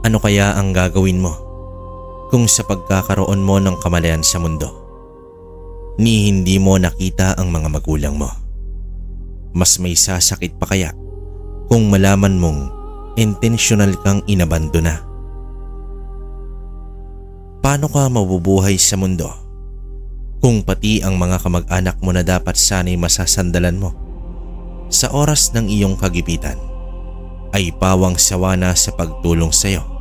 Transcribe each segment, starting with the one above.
Ano kaya ang gagawin mo kung sa pagkakaroon mo ng kamalayan sa mundo, ni hindi mo nakita ang mga magulang mo? Mas may sasakit pa kaya kung malaman mong intentional kang inabandona? Paano ka mabubuhay sa mundo kung pati ang mga kamag-anak mo na dapat sana'y masasandalan mo sa oras ng iyong kagipitan ay pawang sawa na sa pagtulong sa iyo?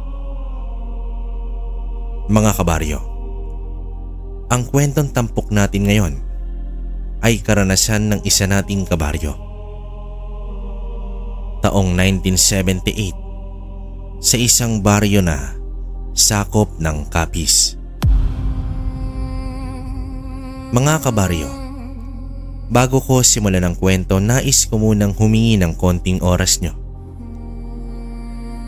Mga kabaryo, ang kwentong tampok natin ngayon ay karanasan ng isa nating kabaryo. Taong 1978 sa isang baryo na sakop ng Capiz. Mga kabaryo, bago ko simulan ang kwento, nais ko munang humingi ng konting oras nyo.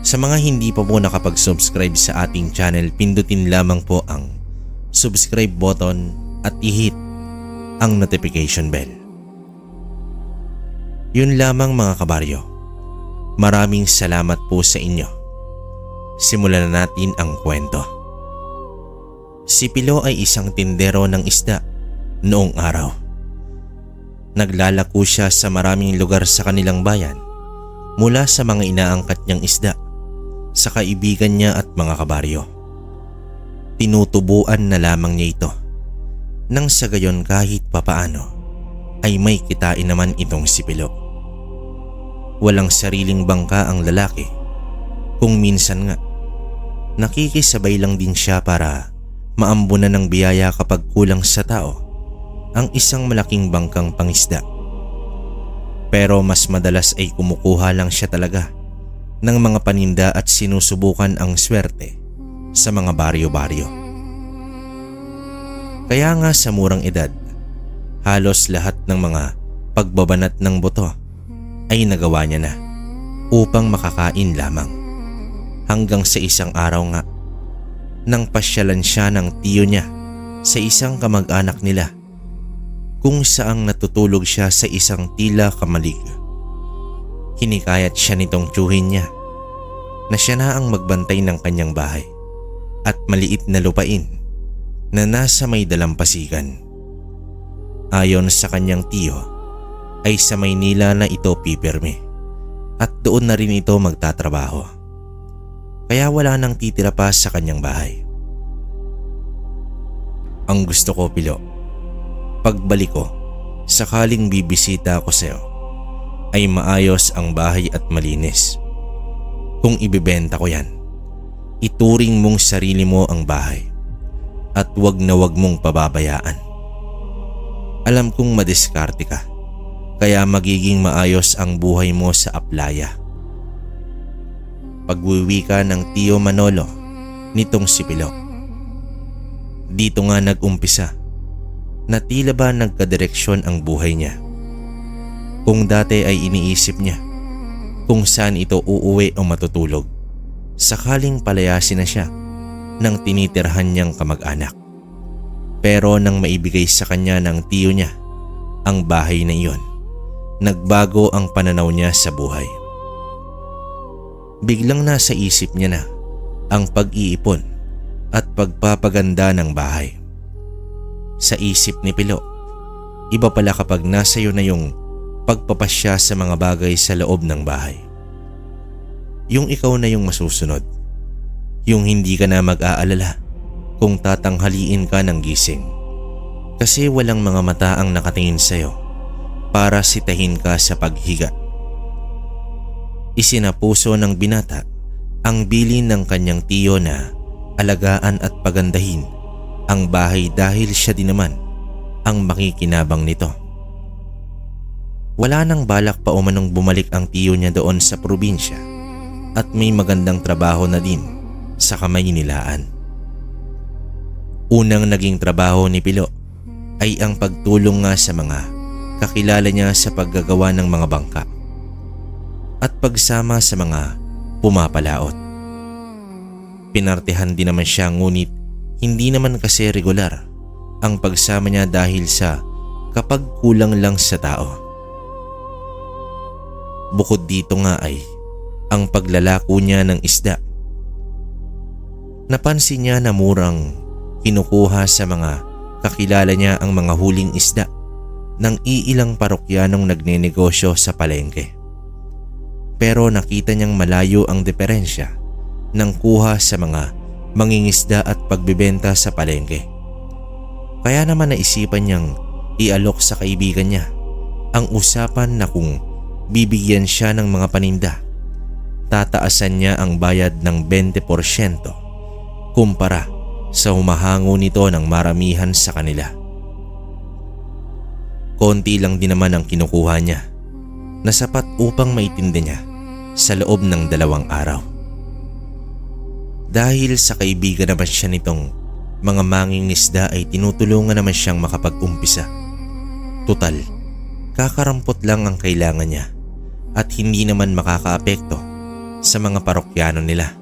Sa mga hindi pa po nakapag-subscribe sa ating channel, pindutin lamang po ang subscribe button at i-hit ang notification bell. Yun lamang mga kabaryo. Maraming salamat po sa inyo. Simulan na natin ang kwento. Si Pilo ay isang tindero ng isda noong araw. Naglalako siya sa maraming lugar sa kanilang bayan, mula sa mga inaangkat niyang isda sa kaibigan niya at mga kabaryo. Tinutubuan na lamang niya ito nang sa gayon kahit papaano ay may kitain naman itong si Pilo. Walang sariling bangka ang lalaki, kung minsan nga nakikisabay lang din siya para maambunan ng biyaya kapag kulang sa tao ang isang malaking bangkang pangisda. Pero mas madalas ay kumukuha lang siya talaga ng mga paninda at sinusubukan ang swerte sa mga baryo-baryo. Kaya nga sa murang edad, halos lahat ng mga pagbabanat ng buto ay nagawa niya na upang makakain lamang. Hanggang sa isang araw nga, nang pasyalan siya ng tiyo niya sa isang kamag-anak nila kung saang natutulog siya sa isang tila kamalig. Hinikayat siya nitong tiyuhin niya na siya na ang magbantay ng kanyang bahay at maliit na lupain na nasa may dalampasigan. Ayon sa kanyang tiyo ay sa Maynila na ito pipirme at doon na rin ito magtatrabaho. Kaya wala nang titira pa sa kanyang bahay. Ang gusto ko, Pilo, pagbalik ko, sakaling bibisita ako sa'yo, ay maayos ang bahay at malinis. Kung ibibenta ko yan, ituring mong sarili mo ang bahay at wag na wag mong pababayaan. Alam kong madiskarte ka, kaya magiging maayos ang buhay mo sa aplaya. Pagwiwika ng tiyo Manolo nitong si Pilo. Dito nga nag-umpisa na tila ba nagkadireksyon ang buhay niya. Kung dati ay iniisip niya kung saan ito uuwi o matutulog, sakaling palayasin na siya ng tinitirhan niyang kamag-anak. Pero nang maibigay sa kanya ng tiyo niya ang bahay na iyon, nagbago ang pananaw niya sa buhay. Biglang nasa isip niya na ang pag-iipon at pagpapaganda ng bahay. Sa isip ni Pilo, iba pala kapag nasa iyo na yung pagpapasya sa mga bagay sa loob ng bahay. Yung ikaw na yung masusunod. Yung hindi ka na mag-aalala kung tatanghaliin ka ng gising. Kasi walang mga mata ang nakatingin sa'yo para sitahin ka sa paghiga. Isinapuso ng binata ang bilin ng kanyang tiyo na alagaan at pagandahin ang bahay dahil siya din naman ang makikinabang nito. Wala nang balak pa umanong bumalik ang tiyo niya doon sa probinsya at may magandang trabaho na din sa Kamaynilaan. Unang naging trabaho ni Pilo ay ang pagtulong nga sa mga kakilala niya sa paggagawa ng mga bangka at pagsama sa mga pumapalaot. Pinartehan din naman siya, ngunit hindi naman kasi regular ang pagsama niya dahil sa kapag kulang lang sa tao. Bukod dito nga ay ang paglalako niya ng isda Napansin niya na murang kinukuha sa mga kakilala niya ang mga huling isda ng iilang parokyanong nagnenegosyo sa palengke. Pero nakita niyang malayo ang diferensya ng kuha sa mga mangingisda at pagbebenta sa palengke. Kaya naman naisipan niyang ialok sa kaibigan niya ang usapan na kung bibigyan siya ng mga paninda, tataasan niya ang bayad ng 20% kumpara sa humahango nito ng maramihan sa kanila. Konti lang din naman ang kinukuha niya na sapat upang maitinda niya sa loob ng 2 araw. Dahil sa kaibigan naman siya nitong mga mangingisda ay tinutulungan naman siyang makapag-umpisa. Tutal, kakarampot lang ang kailangan niya at hindi naman makakaapekto sa mga parokyano nila.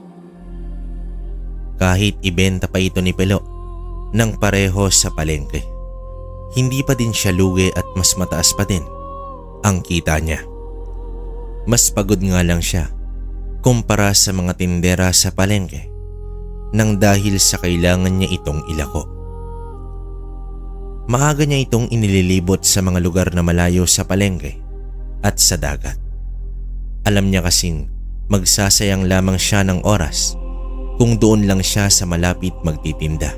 Kahit ibenta pa ito ni Pelo ng pareho sa palengke, hindi pa din siya lugi at mas mataas pa din ang kita niya. Mas pagod nga lang siya kumpara sa mga tindera sa palengke nang dahil sa kailangan niya itong ilako. Maaga niya itong inililibot sa mga lugar na malayo sa palengke at sa dagat. Alam niya kasing magsasayang lamang siya ng oras kung doon lang siya sa malapit magtitinda.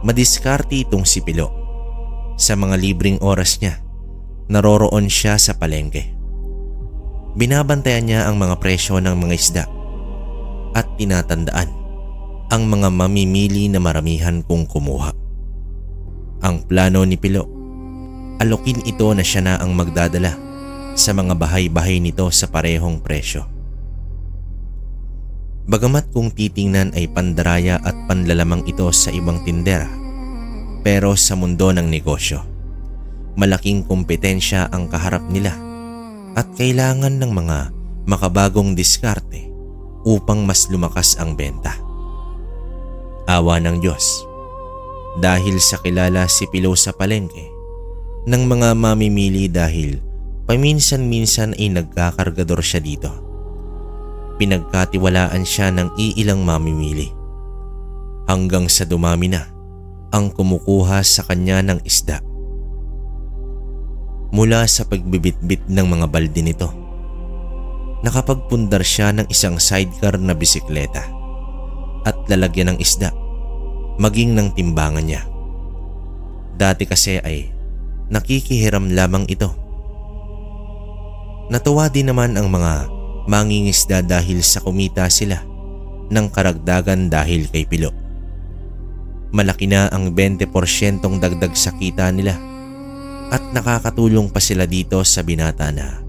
Madiskarte itong si Pilo. Sa mga libreng oras niya, naroroon siya sa palengke. Binabantayan niya ang mga presyo ng mga isda at tinatandaan ang mga mamimili na maramihan kung kumuha. Ang plano ni Pilo, alokin ito na siya na ang magdadala sa mga bahay-bahay nito sa parehong presyo. Bagamat kung titingnan ay pandaraya at panlalamang ito sa ibang tindera, pero sa mundo ng negosyo, malaking kompetensya ang kaharap nila at kailangan ng mga makabagong diskarte upang mas lumakas ang benta. Awa ng Diyos, dahil sa kilala si Pilo sa palengke ng mga mamimili dahil paminsan-minsan ay nagkakargador siya dito. Pinagkatiwalaan siya ng iilang mamimili hanggang sa dumami na ang kumukuha sa kanya ng isda. Mula sa pagbibitbit ng mga balde nito, nakapagpundar siya ng isang sidecar na bisikleta at lalagyan ng isda maging ng timbangan niya. Dati kasi ay nakikihiram lamang ito. Natuwa din naman ang mga mangingisda dahil sa kumita sila ng karagdagan dahil kay Pilo. Malaki na ang 20% dagdag sa kita nila at nakakatulong pa sila dito sa binata na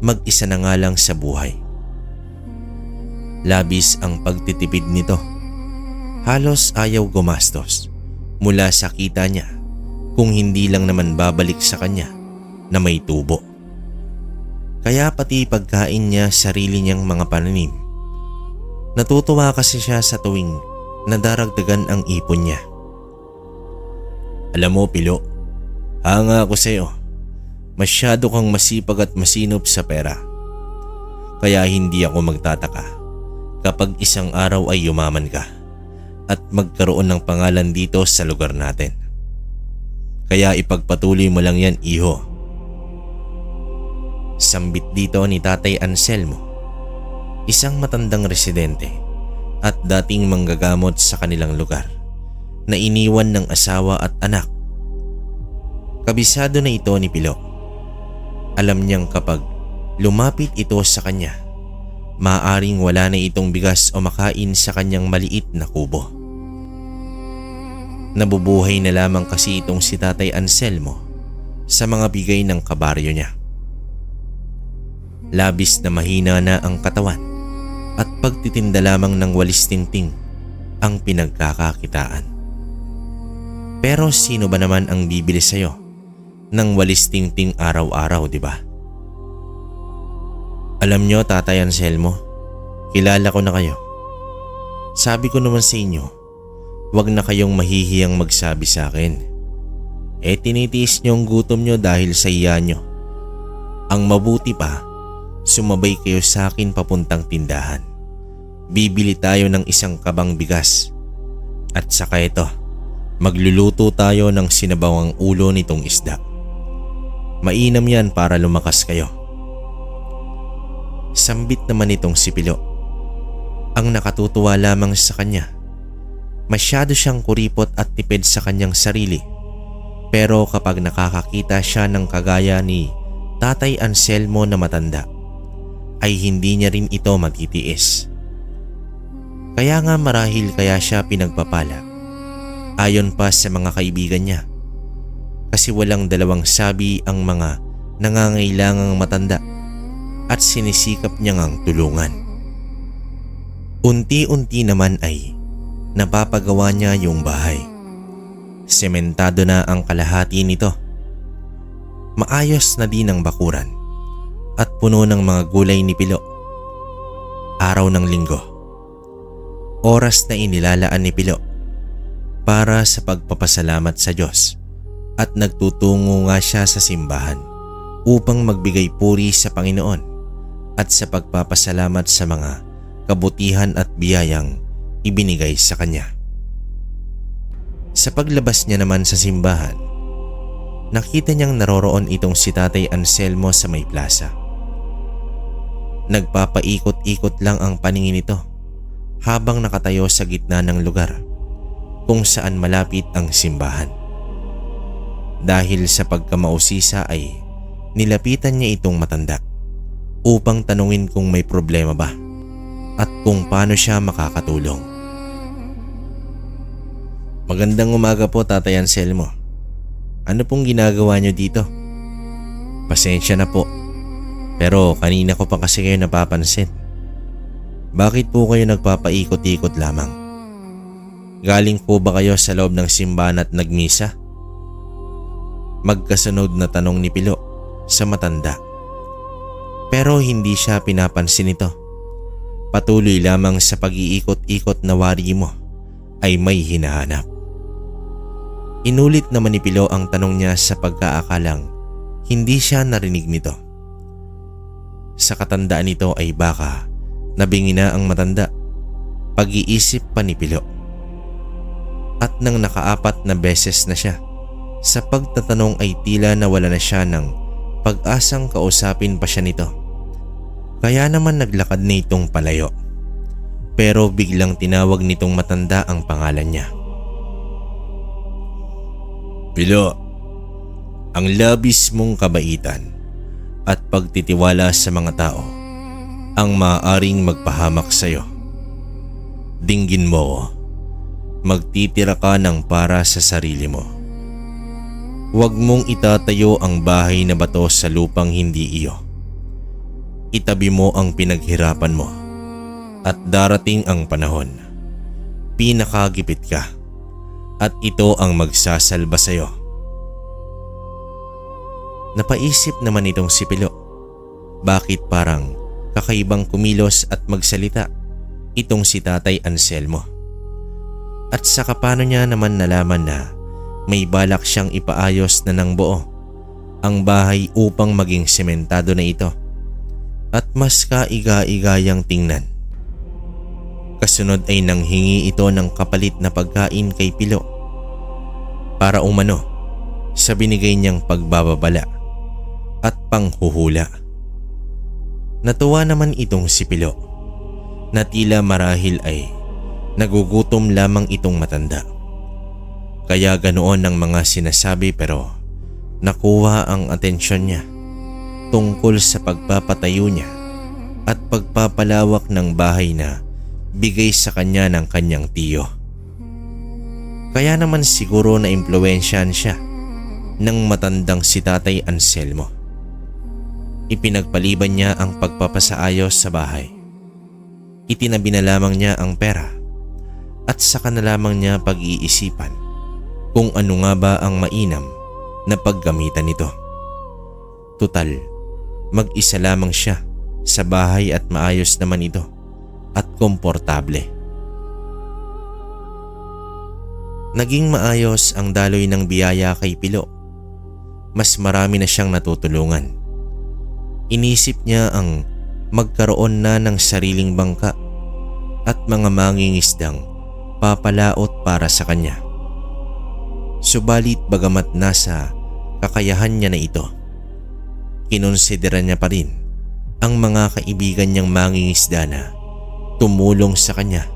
mag-isa na nga lang sa buhay. Labis ang pagtitipid nito. Halos ayaw gumastos mula sa kita niya kung hindi lang naman babalik sa kanya na may tubo. Kaya pati pagkain niya sarili niyang mga pananim. Natutuwa kasi siya sa tuwing nadaragdagan ang ipon niya. Alam mo Pilo, hanga ako sa iyo. Masyado kang masipag at masinop sa pera. Kaya hindi ako magtataka kapag isang araw ay yumaman ka at magkaroon ng pangalan dito sa lugar natin. Kaya ipagpatuloy mo lang yan, iho. Sambit dito ni Tatay Anselmo, isang matandang residente at dating manggagamot sa kanilang lugar na iniwan ng asawa at anak. Kabisado na ito ni Pilo. Alam niyang kapag lumapit ito sa kanya, maaaring wala na itong bigas o makain sa kanyang maliit na kubo. Nabubuhay na lamang kasi itong si Tatay Anselmo sa mga bigay ng kabaryo niya. Labis na mahina na ang katawan at pagtitinda lamang ng walis tinting ang pinagkakakitaan. Pero sino ba naman ang bibili sa'yo ng walis tinting araw-araw, di ba? Alam nyo, Tatay Anselmo, kilala ko na kayo. Sabi ko naman sa inyo, wag na kayong mahihiyang magsabi sa akin. Tinitiis nyo ang gutom nyo dahil sa iya nyo. Ang mabuti pa, sumabay kayo sa akin papuntang tindahan. bibili tayo ng isang kabang bigas. At saka ito, magluluto tayo ng sinabawang ulo nitong isda. Mainam yan para lumakas kayo. Sambit naman itong si Pilo. Ang nakatutuwa lamang sa kanya, masyado siyang kuripot at tipid sa kanyang sarili. Pero kapag nakakakita siya ng kagaya ni Tatay Anselmo na matanda, ay hindi niya rin ito matitiis. Kaya nga marahil kaya siya pinagpapala, ayon pa sa mga kaibigan niya, kasi walang dalawang sabi ang mga nangangailangang matanda at sinisikap niya ngang tulungan. Unti-unti naman ay napapagawa niya yung bahay. Sementado na ang kalahati nito. Maayos na din ang bakuran at puno ng mga gulay ni Pilo. Araw ng linggo, oras na inilalaan ni Pilo para sa pagpapasalamat sa Diyos, at nagtutungo nga siya sa simbahan upang magbigay puri sa Panginoon at sa pagpapasalamat sa mga kabutihan at biyayang ibinigay sa kanya. Sa paglabas niya naman sa simbahan, nakita niyang naroroon itong si Tatay Anselmo sa may plaza. Nagpapaikot-ikot lang ang paningin nito habang nakatayo sa gitna ng lugar kung saan malapit ang simbahan. Dahil sa pagkamausisa ay nilapitan niya itong matanda upang tanungin kung may problema ba at kung paano siya makakatulong. Magandang umaga po, Tatay Anselmo. Ano pong ginagawa niyo dito? Pasensya na po, pero kanina ko pa kasi kayo napapansin. Bakit po kayo nagpapaikot-ikot lamang? Galing po ba kayo sa loob ng simbahan at nagmisa? Magkasunod na tanong ni Pilo sa matanda. Pero hindi siya pinapansin ito. Patuloy lamang sa pag-iikot-ikot na wari mo ay may hinahanap. Inulit naman ni Pilo ang tanong niya sa pagkaakalang hindi siya narinig nito. Sa katandaan nito ay baka nabingi na ang matanda, pag-iisip pa ni Pilo. At nang nakaapat na beses na siya sa pagtatanong ay tila nawala na siya ng pag-asang kausapin pa siya nito. Kaya naman naglakad na itong palayo. Pero biglang tinawag nitong matanda ang pangalan niya. Pilo, ang labis mong kabaitan at pagtitiwala sa mga tao ang maaaring magpahamak sa iyo. Dinggin mo, magtitira ka ng para sa sarili mo. Huwag mong itatayo ang bahay na bato sa lupang hindi iyo. Itabi mo ang pinaghirapan mo at darating ang panahon, pinakagipit ka at ito ang magsasalba sa iyo. Napaisip naman itong si Pilo. Bakit parang kakaibang kumilos at magsalita itong si Tatay Anselmo? At saka paano niya naman nalaman na may balak siyang ipaayos na ng buo ang bahay upang maging sementado na ito at mas kaiga-igayang tingnan? Kasunod ay nanghingi ito ng kapalit na pagkain kay Pilo para umano sa binigay niyang pagbababala at panghuhula. Natuwa naman itong si Pilo na tila marahil ay nagugutom lamang itong matanda. Kaya ganoon ang mga sinasabi, pero nakuha ang atensyon niya tungkol sa pagpapatayo niya at pagpapalawak ng bahay na bigay sa kanya ng kanyang tiyo. Kaya naman siguro na impluwensyahan siya ng matandang si Tatay Anselmo. Ipinagpaliban niya ang pagpapasaayos sa bahay. Itinabi na lamang niya ang pera at saka na lamang niya pag-iisipan kung ano nga ba ang mainam na paggamitan nito. Tutal, mag-isa lamang siya sa bahay at maayos naman ito at komportable. Naging maayos ang daloy ng biyaya kay Pilo. Mas marami na siyang natutulungan. Inisip niya ang magkaroon na ng sariling bangka at mga mangingisdang papalaot para sa kanya. Subalit bagamat nasa kakayahan niya na ito, kinonsidera niya pa rin ang mga kaibigan niyang mangingisda na tumulong sa kanya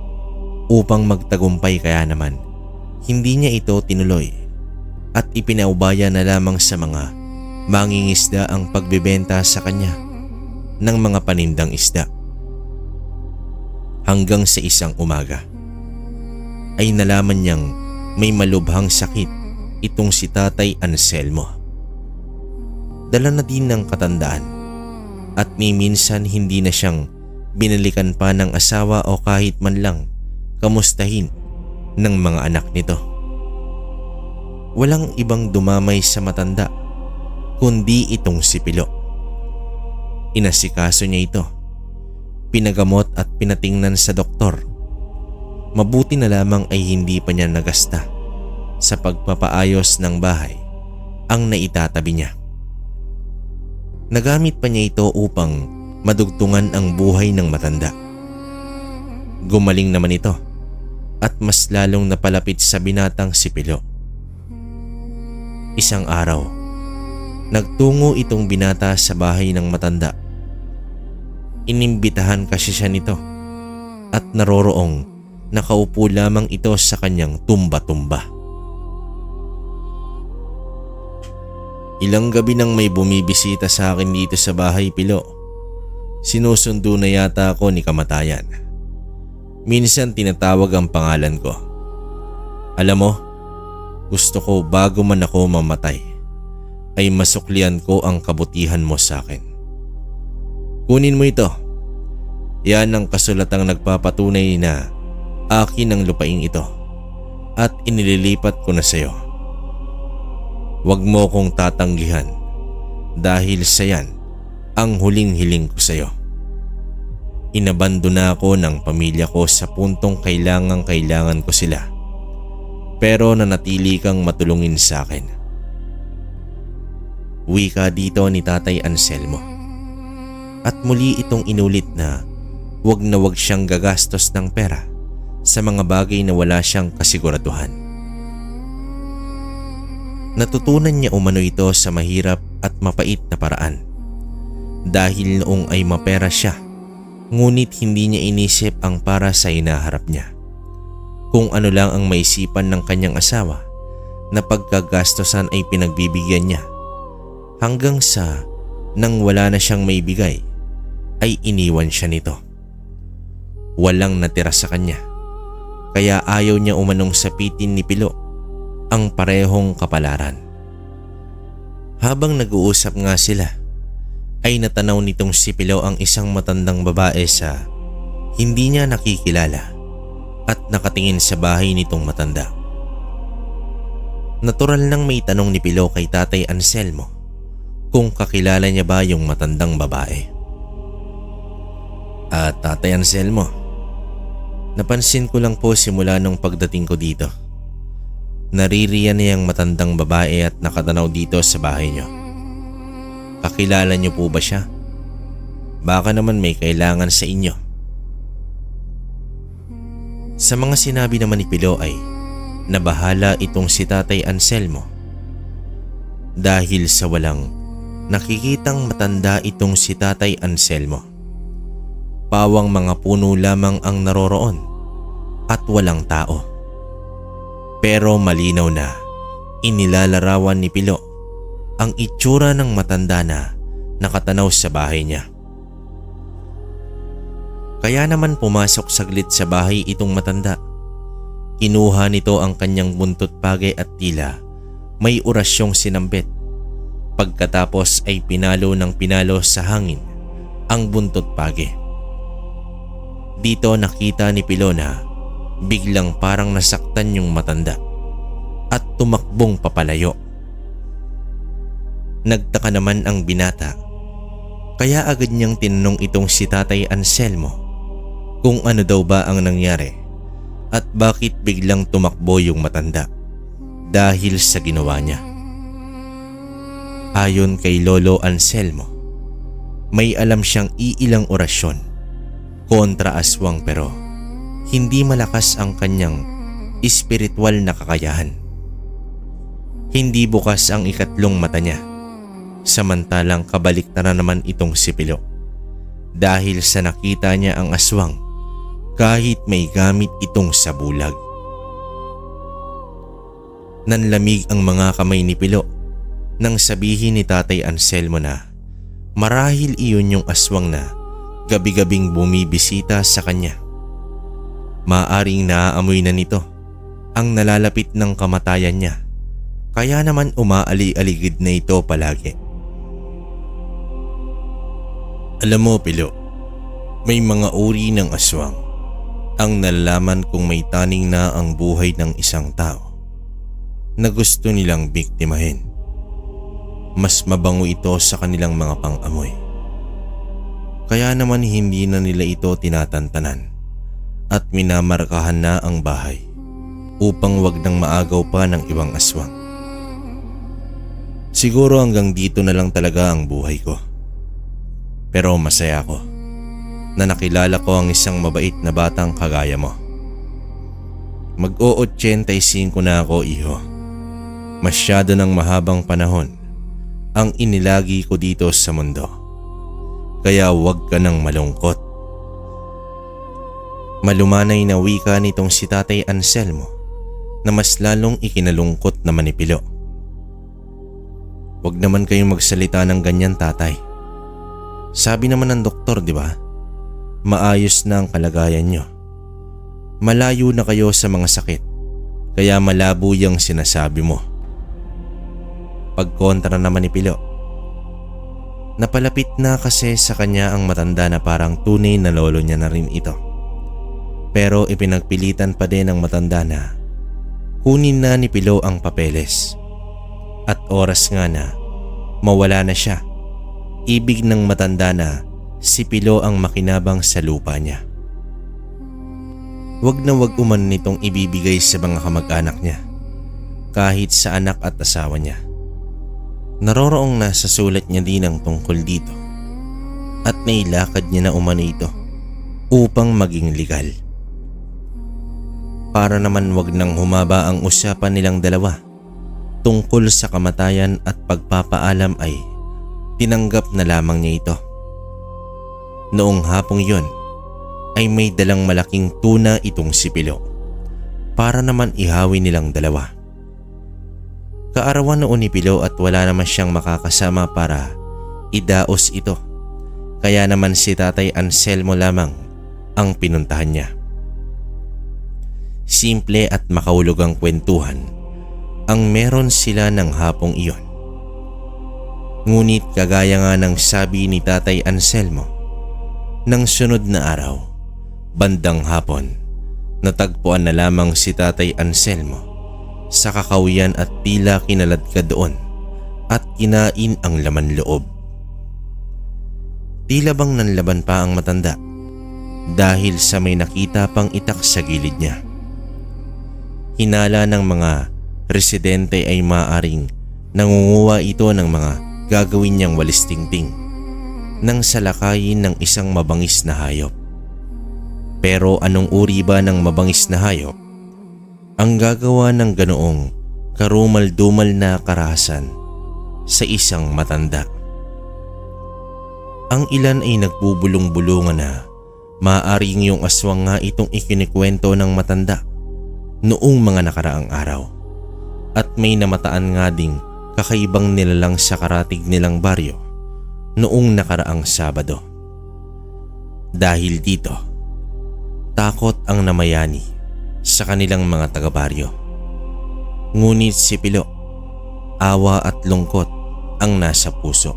upang magtagumpay, kaya naman hindi niya ito tinuloy at ipinaubaya na lamang sa mga mangingisda ang pagbebenta sa kanya ng mga panindang isda. Hanggang sa isang umaga ay nalaman niyang may malubhang sakit itong si Tatay Anselmo. Dala na din ng katandaan at ni minsan hindi na siyang binalikan pa ng asawa o kahit man lang kamustahin ng mga anak nito. Walang ibang dumamay sa matanda kundi itong si Pilo. Inasikaso niya ito, pinagamot at pinatingnan sa doktor. Mabuti na lamang ay hindi pa niya nagasta sa pagpapaayos ng bahay ang naitatabi niya. Nagamit pa niya ito upang madugtungan ang buhay ng matanda. Gumaling naman ito at mas lalong napalapit sa binatang si Pilo. Isang araw, nagtungo itong binata sa bahay ng matanda. Inimbitahan kasi siya nito at naroroong nakaupo lamang ito sa kanyang tumba-tumba. Ilang gabi nang may bumibisita sa akin dito sa bahay, Pilo. Sinusundo na yata ako ni kamatayan. Minsan tinatawag ang pangalan ko. Alam mo, gusto ko bago man ako mamatay ay masuklian ko ang kabutihan mo sa akin. Kunin mo ito. Yan ang kasulatang nagpapatunay na akin ang lupaing ito at inililipat ko na sa iyo. Huwag mo kong tatanggihan dahil sa yan ang huling hiling ko sa iyo. Inabandona ako ng pamilya ko sa puntong kailangan ko sila, pero nanatili kang matulungin sa akin. Wika dito ni Tatay Anselmo. At muli itong inulit na wag siyang gagastos ng pera sa mga bagay na wala siyang kasiguraduhan. Natutunan niya umano ito sa mahirap at mapait na paraan. Dahil noong ay mapera siya, ngunit hindi niya inisip ang para sa hinaharap niya. Kung ano lang ang maisipan ng kanyang asawa na pagkagastosan ay pinagbibigyan niya. Hanggang sa nang wala na siyang maibigay ay iniwan siya nito. Walang natira sa kanya, kaya ayaw niya umanong sapitin ni Pilo ang parehong kapalaran. Habang nag-uusap nga sila ay natanaw nitong si Pilo ang isang matandang babae sa hindi niya nakikilala at nakatingin sa bahay nitong matanda. Natural nang may tanong ni Pilo kay Tatay Anselmo kung kakilala niya ba yung matandang babae. Tatay Anselmo, napansin ko lang po simula nung pagdating ko dito. Naririyan niyang matandang babae at nakatanaw dito sa bahay niyo. Kakilala niyo po ba siya? Baka naman may kailangan sa inyo. Sa mga sinabi naman ni Pilo ay nabahala itong si Tatay Anselmo. Dahil sa walang nakikitang matanda itong si Tatay Anselmo. Pawang mga puno lamang ang naroroon at walang tao. Pero malinaw na inilalarawan ni Pilo ang itsura ng matanda na nakatanaw sa bahay niya. Kaya naman pumasok saglit sa bahay itong matanda. Kinuha nito ang kanyang buntot pagay at tila may orasyong sinambit. Pagkatapos ay pinalo ng pinalo sa hangin ang buntot pagay. Dito nakita ni Pilo na biglang parang nasaktan yung matanda at tumakbong papalayo. Nagtaka naman ang binata, kaya agad niyang tinanong itong si Tatay Anselmo kung ano daw ba ang nangyari at bakit biglang tumakbo yung matanda dahil sa ginawa niya. Ayon kay Lolo Anselmo, may alam siyang iilang orasyon kontra aswang pero hindi malakas ang kanyang espiritual na kakayahan. Hindi bukas ang ikatlong mata niya, samantalang kabaliktaran naman itong si Pilo dahil sa nakita niya ang aswang kahit may gamit itong sa bulag. Nanlamig ang mga kamay ni Pilo nang sabihin ni Tatay Anselmo na marahil iyon yung aswang na gabi-gabing bumibisita sa kanya. Maaring naaamoy na nito ang nalalapit ng kamatayan niya, kaya naman umaali-aligid na ito palagi. Alam mo, Pilo, may mga uri ng aswang ang nalalaman kung may taning na ang buhay ng isang tao na gusto nilang biktimahin. Mas mabango ito sa kanilang mga pang-amoy. Kaya naman hindi na nila ito tinatantanan at minamarkahan na ang bahay upang wag nang maagaw pa ng ibang aswang. Siguro hanggang dito na lang talaga ang buhay ko. Pero masaya ako na nakilala ko ang isang mabait na batang kagaya mo. Mag-o-85 na ako, iho. Masyado ng mahabang panahon ang inilagi ko dito sa mundo. Kaya wag ka nang malungkot. Malumanay na wika nitong si Tatay Anselmo na mas lalong ikinalungkot naman ni Pilo. Wag naman kayong magsalita ng ganyan, tatay. Sabi naman ng doktor, di ba? Maayos na ang kalagayan nyo. Malayo na kayo sa mga sakit, kaya malabo yung sinasabi mo. Pagkontra naman ni Pilo. Napalapit na kasi sa kanya ang matanda na parang tunay na lolo niya na rin ito. Pero ipinagpilitan pa din ng matanda na kunin na ni Pilo ang papeles. At oras nga na mawala na siya. Ibig ng matanda na si Pilo ang makinabang sa lupa niya. Wag na wag uman nitong ibibigay sa mga kamag-anak niya, kahit sa anak at asawa niya. Naroroong nasa sulat niya din ang tungkol dito at nailakad niya na umano ito upang maging legal. Para naman wag nang humaba ang usapan nilang dalawa tungkol sa kamatayan at pagpapaalam ay tinanggap na lamang niya ito. Noong hapong yon ay may dalang malaking tuna itong si Pilo para naman ihawi nilang dalawa. Kaarawan noon ni Pilo at wala naman siyang makakasama para idaos ito, kaya naman si Tatay Anselmo lamang ang pinuntahan niya. Simple at makaulugang kwentuhan ang meron sila ng hapong iyon. Ngunit kagaya nga ng sabi ni Tatay Anselmo, nang sunod na araw, bandang hapon, natagpuan na lamang si Tatay Anselmo sa kakawian at tila kinaladkad doon at kinain ang laman loob. Tila bang nanlaban pa ang matanda dahil sa may nakita pang itak sa gilid niya. Hinala ng mga residente ay maaring nangunguha ito ng mga gagawin niyang walis tingting nang salakayin ng isang mabangis na hayop. Pero anong uri ba ng mabangis na hayop ang gagawa ng ganoong karumal-dumal na karahasan sa isang matanda? Ang ilan ay nagbubulong-bulungan na maaaring yung aswang nga itong ikinikwento ng matanda noong mga nakaraang araw, at may namataan nga ding kakaibang nilalang sa karatig nilang baryo noong nakaraang Sabado. Dahil dito, takot ang namayani sa kanilang mga taga-baryo. Ngunit si Pilo, awa at lungkot ang nasa puso.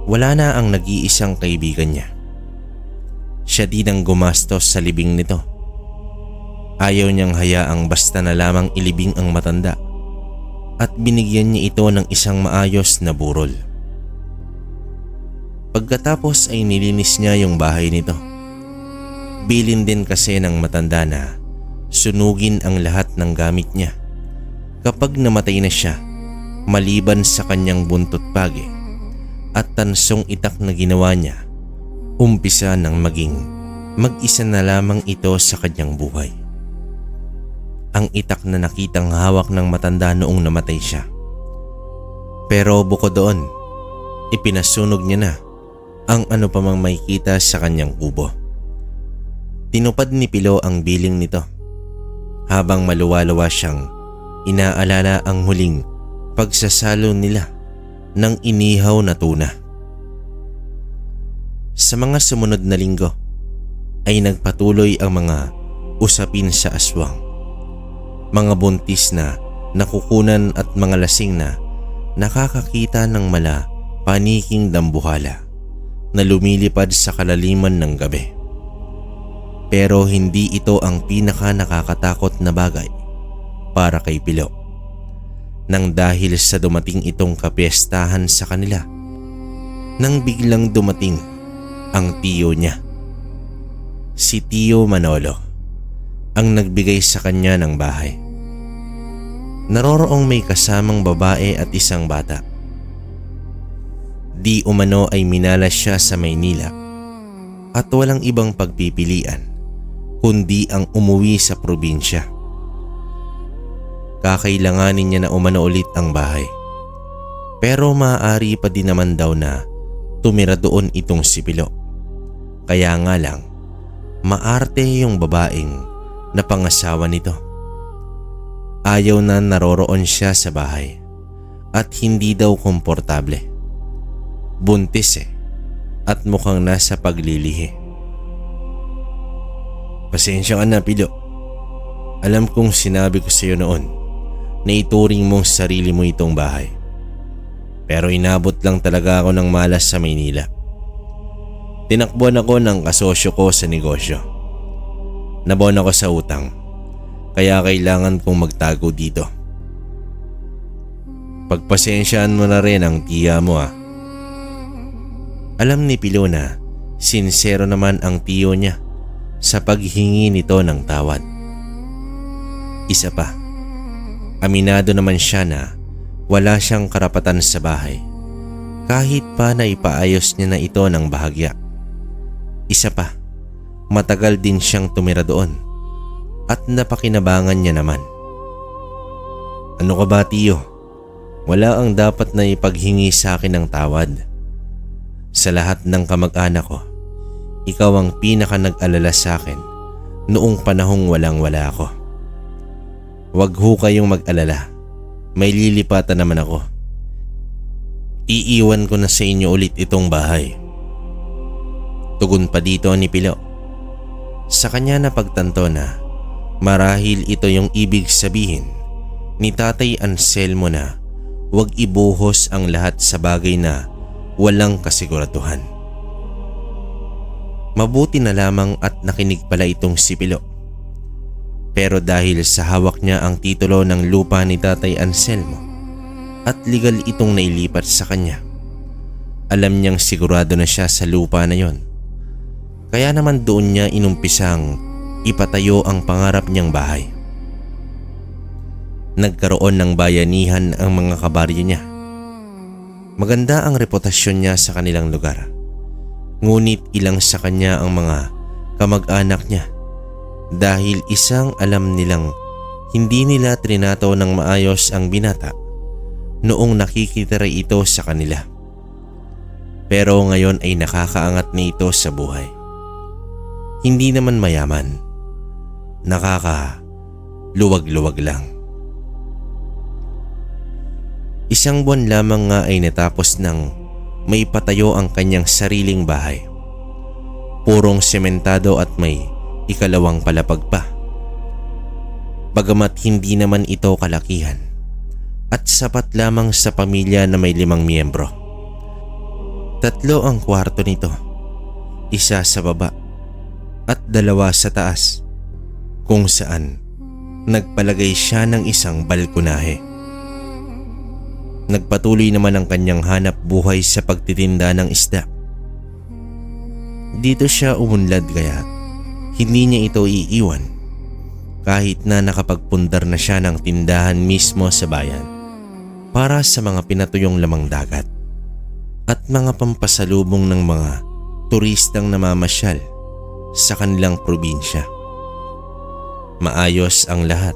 Wala na ang nag-iisang kaibigan niya. Siya din ang gumastos sa libing nito. Ayaw niyang hayaang basta na lamang ilibing ang matanda at binigyan niya ito ng isang maayos na burol. Pagkatapos ay nilinis niya yung bahay nito. Bilin din kasi ng matanda na sunugin ang lahat ng gamit niya kapag namatay na siya, maliban sa kanyang buntot pagi at tansong itak na ginawa niya, umpisa ng maging Mag-isa na lamang ito sa kanyang buhay. Ang itak na nakitang hawak ng matanda noong namatay siya. Pero bukod doon, ipinasunog niya na ang ano pa mang makikita sa kanyang kubo. Tinupad ni Pilo ang biling nito habang maluwalawa siyang inaalala ang huling pagsasalo nila ng inihaw na tuna. Sa mga sumunod na linggo ay nagpatuloy ang mga usapin sa aswang. Mga buntis na nakukunan at mga lasing na nakakakita ng mala paniking dambuhala na lumilipad sa kalaliman ng gabi. Pero hindi ito ang pinaka nakakatakot na bagay para kay Pilo. Nang dahil sa dumating itong kapiestahan sa kanila, nang biglang dumating ang tiyo niya. Si Tiyo Manolo ang nagbigay sa kanya ng bahay. Naroroong may kasamang babae at isang bata. Di umano ay minalas siya sa Maynila at walang ibang pagpipilian kundi ang umuwi sa probinsya. Kakailanganin niya na umano ulit ang bahay. Pero maaari pa din naman daw na tumira doon itong si Pilo. Kaya nga lang, maarte yung babaeng na pangasawa nito. Ayaw na naroroon siya sa bahay at hindi daw komportable. Buntis at mukhang nasa paglilihi. Pasensya ka na, Pilo. Alam kong sinabi ko sa iyo noon na ituring mong sarili mo itong bahay. Pero inabot lang talaga ako ng malas sa Maynila. Tinakbuhan ako ng kasosyo ko sa negosyo. Nabaon ako sa utang, kaya kailangan kong magtago dito. Pagpasensyaan mo na rin ang tiya mo Alam ni Pilo na sinsero naman ang tiyo niya sa paghingi nito ng tawad. Isa pa, aminado naman siya na wala siyang karapatan sa bahay kahit pa na ipaayos niya na ito ng bahagya. Isa pa, matagal din siyang tumira doon at napakinabangan niya naman. Ano ka ba, tiyo? Wala ang dapat na ipaghingi sa akin ng tawad. Sa lahat ng kamag-anak ko, ikaw ang pinaka nag-alala sa akin noong panahong walang-wala ako. Huwag ho kayong mag-alala. May lilipatan naman ako. Iiwan ko na sa inyo ulit itong bahay. Tugon pa dito ni Pilo. Sa kanya napagtanto na marahil ito yung ibig sabihin ni Tatay Anselmo na huwag ibuhos ang lahat sa bagay na walang kasiguraduhan. Mabuti na lamang at nakinig pala itong si Pilo. Pero dahil sa hawak niya ang titulo ng lupa ni Tatay Anselmo at legal itong nailipat sa kanya, alam niyang sigurado na siya sa lupa na yon. Kaya naman doon niya inumpisang ipatayo ang pangarap niyang bahay. Nagkaroon ng bayanihan ang mga kabaryo niya. Maganda ang reputasyon niya sa kanilang lugar. Ngunit ilang sa kanya ang mga kamag-anak niya dahil isang alam nilang hindi nila trinato ng maayos ang binata noong nakikitira ito sa kanila. Pero ngayon ay nakakaangat na ito sa buhay. Hindi naman mayaman, nakakaluwag-luwag lang. Isang buwan lamang nga ay natapos ng may patayo ang kanyang sariling bahay. Purong sementado at may ikalawang palapag pa. Bagamat hindi naman ito kalakihan at sapat lamang sa pamilya na may 5 miyembro. 3 ang kwarto nito, 1 sa baba at 2 sa taas, kung saan nagpalagay siya ng isang balkonahe. Nagpatuloy naman ang kanyang hanap buhay sa pagtitinda ng isda. Dito siya umunlad kaya hindi niya ito iiwan kahit na nakapagpundar na siya ng tindahan mismo sa bayan para sa mga pinatuyong lamang dagat at mga pampasalubong ng mga turistang namamasyal sa kanilang probinsya. Maayos ang lahat.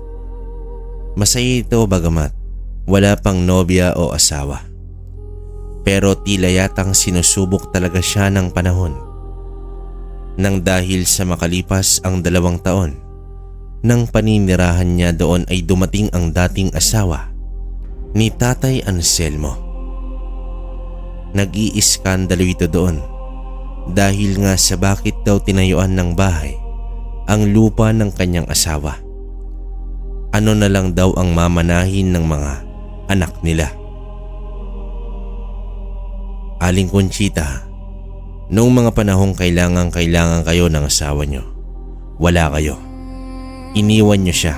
Masaya ito bagamat wala pang nobya o asawa. Pero tila yatang sinusubok talaga siya ng panahon. Nang dahil sa makalipas ang 2 taon, nang paninirahan niya doon ay dumating ang dating asawa ni Tatay Anselmo. Nag-iiskandalo ito doon dahil nga sa bakit daw tinayuan ng bahay ang lupa ng kanyang asawa. Ano na lang daw ang mamanahin ng mga anak nila. Aling Conchita, noong mga panahong kailangan kayo ng asawa nyo, wala kayo. Iniwan nyo siya.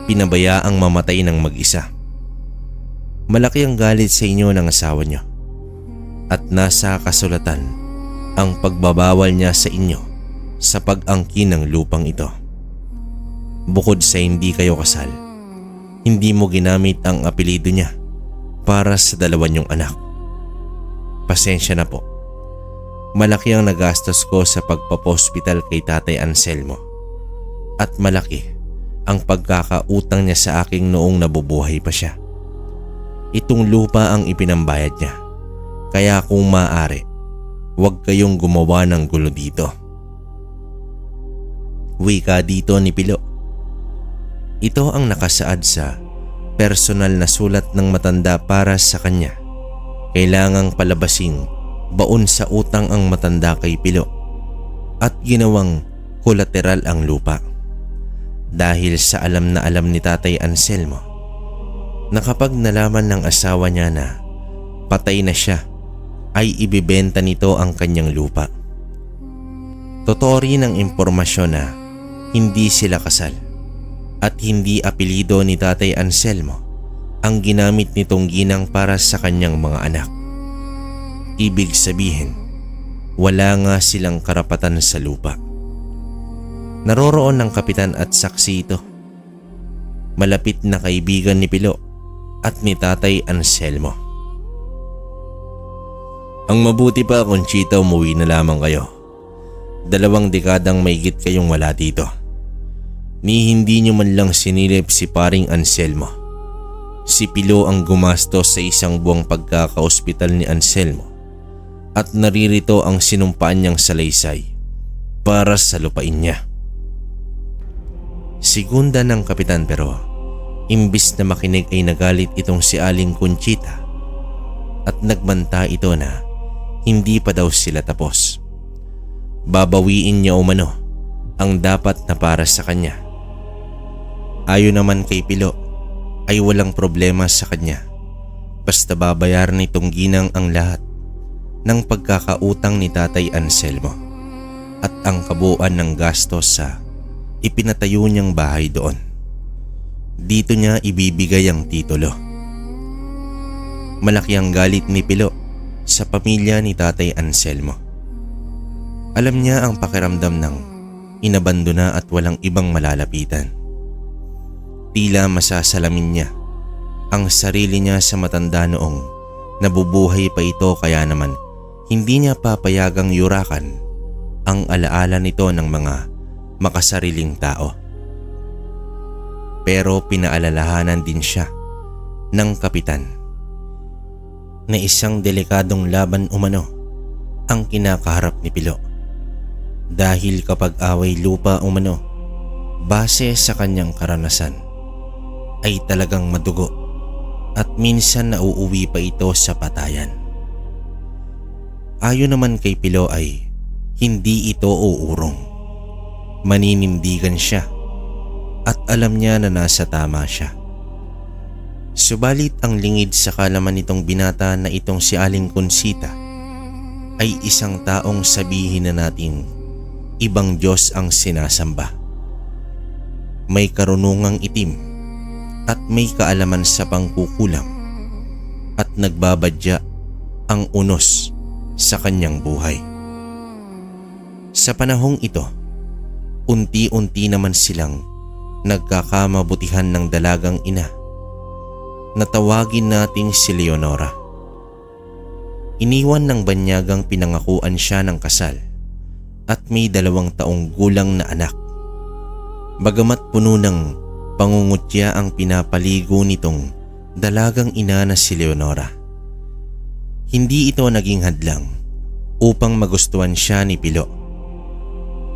Pinabayaang mamatay ng mag-isa. Malaki ang galit sa inyo ng asawa nyo. At nasa kasulatan ang pagbabawal niya sa inyo sa pag-angkin ng lupang ito. Bukod sa hindi kayo kasal, hindi mo ginamit ang apelido niya para sa 2 niyong anak. Pasensya na po. Malaki ang nagastos ko sa pagpapospital kay Tatay Anselmo. At malaki ang pagkakautang niya sa aking noong nabubuhay pa siya. Itong lupa ang ipinambayad niya. Kaya kung maaari, huwag kayong gumawa ng gulo dito. Wika dito ni Pilo. Ito ang nakasaad sa personal na sulat ng matanda para sa kanya. Kailangang palabasing baon sa utang ang matanda kay Pilo at ginawang kolateral ang lupa. Dahil sa alam na alam ni Tatay Anselmo na kapag nalaman ng asawa niya na patay na siya, ay ibibenta nito ang kanyang lupa. Totoo rin ang impormasyon na hindi sila kasal at hindi apelido ni Tatay Anselmo ang ginamit nitong ginang para sa kanyang mga anak. Ibig sabihin, wala nga silang karapatan sa lupa. Naroroon ng kapitan at saksi ito. Malapit na kaibigan ni Pilo at ni Tatay Anselmo. Ang mabuti pa, Conchita, umuwi na lamang kayo. 2 dekadang maigit kayong wala dito. Ni hindi nyo man lang sinilip si paring Anselmo. Si Pilo ang gumastos sa 1 buwang pagkaka-ospital ni Anselmo at naririto ang sinumpaan niyang salaysay para sa lupain niya. Segunda ng kapitan pero imbis na makinig ay nagalit itong si Aling Conchita at nagbanta ito na hindi pa daw sila tapos. Babawiin niya umano ang dapat na para sa kanya. Ayon naman kay Pilo ay walang problema sa kanya basta babayaran nitong ginang ang lahat ng pagkakautang ni Tatay Anselmo at ang kabuuan ng gastos sa ipinatayo niyang bahay doon. Dito niya ibibigay ang titulo. Malaki ang galit ni Pilo sa pamilya ni Tatay Anselmo. Alam niya ang pakiramdam ng inabandona at walang ibang malalapitan. Tila masasalamin niya ang sarili niya sa matanda noong nabubuhay pa ito kaya naman hindi niya papayagang yurakan ang alaala nito ng mga makasariling tao. Pero pinaalalahanan din siya ng kapitan na isang delikadong laban umano ang kinakaharap ni Pilo. Dahil kapag away lupa umano, base sa kanyang karanasan, ay talagang madugo at minsan nauuwi pa ito sa patayan. Ayon naman kay Pilo ay hindi ito uurong. Maninindigan siya at alam niya na nasa tama siya. Subalit ang lingid sa kalaman nitong binata na itong si Aling Conchita ay isang taong sabihin na natin ibang Diyos ang sinasamba. May karunungang itim at may kaalaman sa pangkukulam at nagbabadya ang unos sa kanyang buhay. Sa panahong ito, unti-unti naman silang nagkakamabutihan ng dalagang ina na tawagin nating si Leonora. Iniwan ng banyagang pinangakuan siya ng kasal at may 2 taong gulang na anak. Bagamat puno ng pangungutya ang pinapaligo nitong dalagang ina na si Leonora, hindi ito naging hadlang upang magustuhan siya ni Pilo.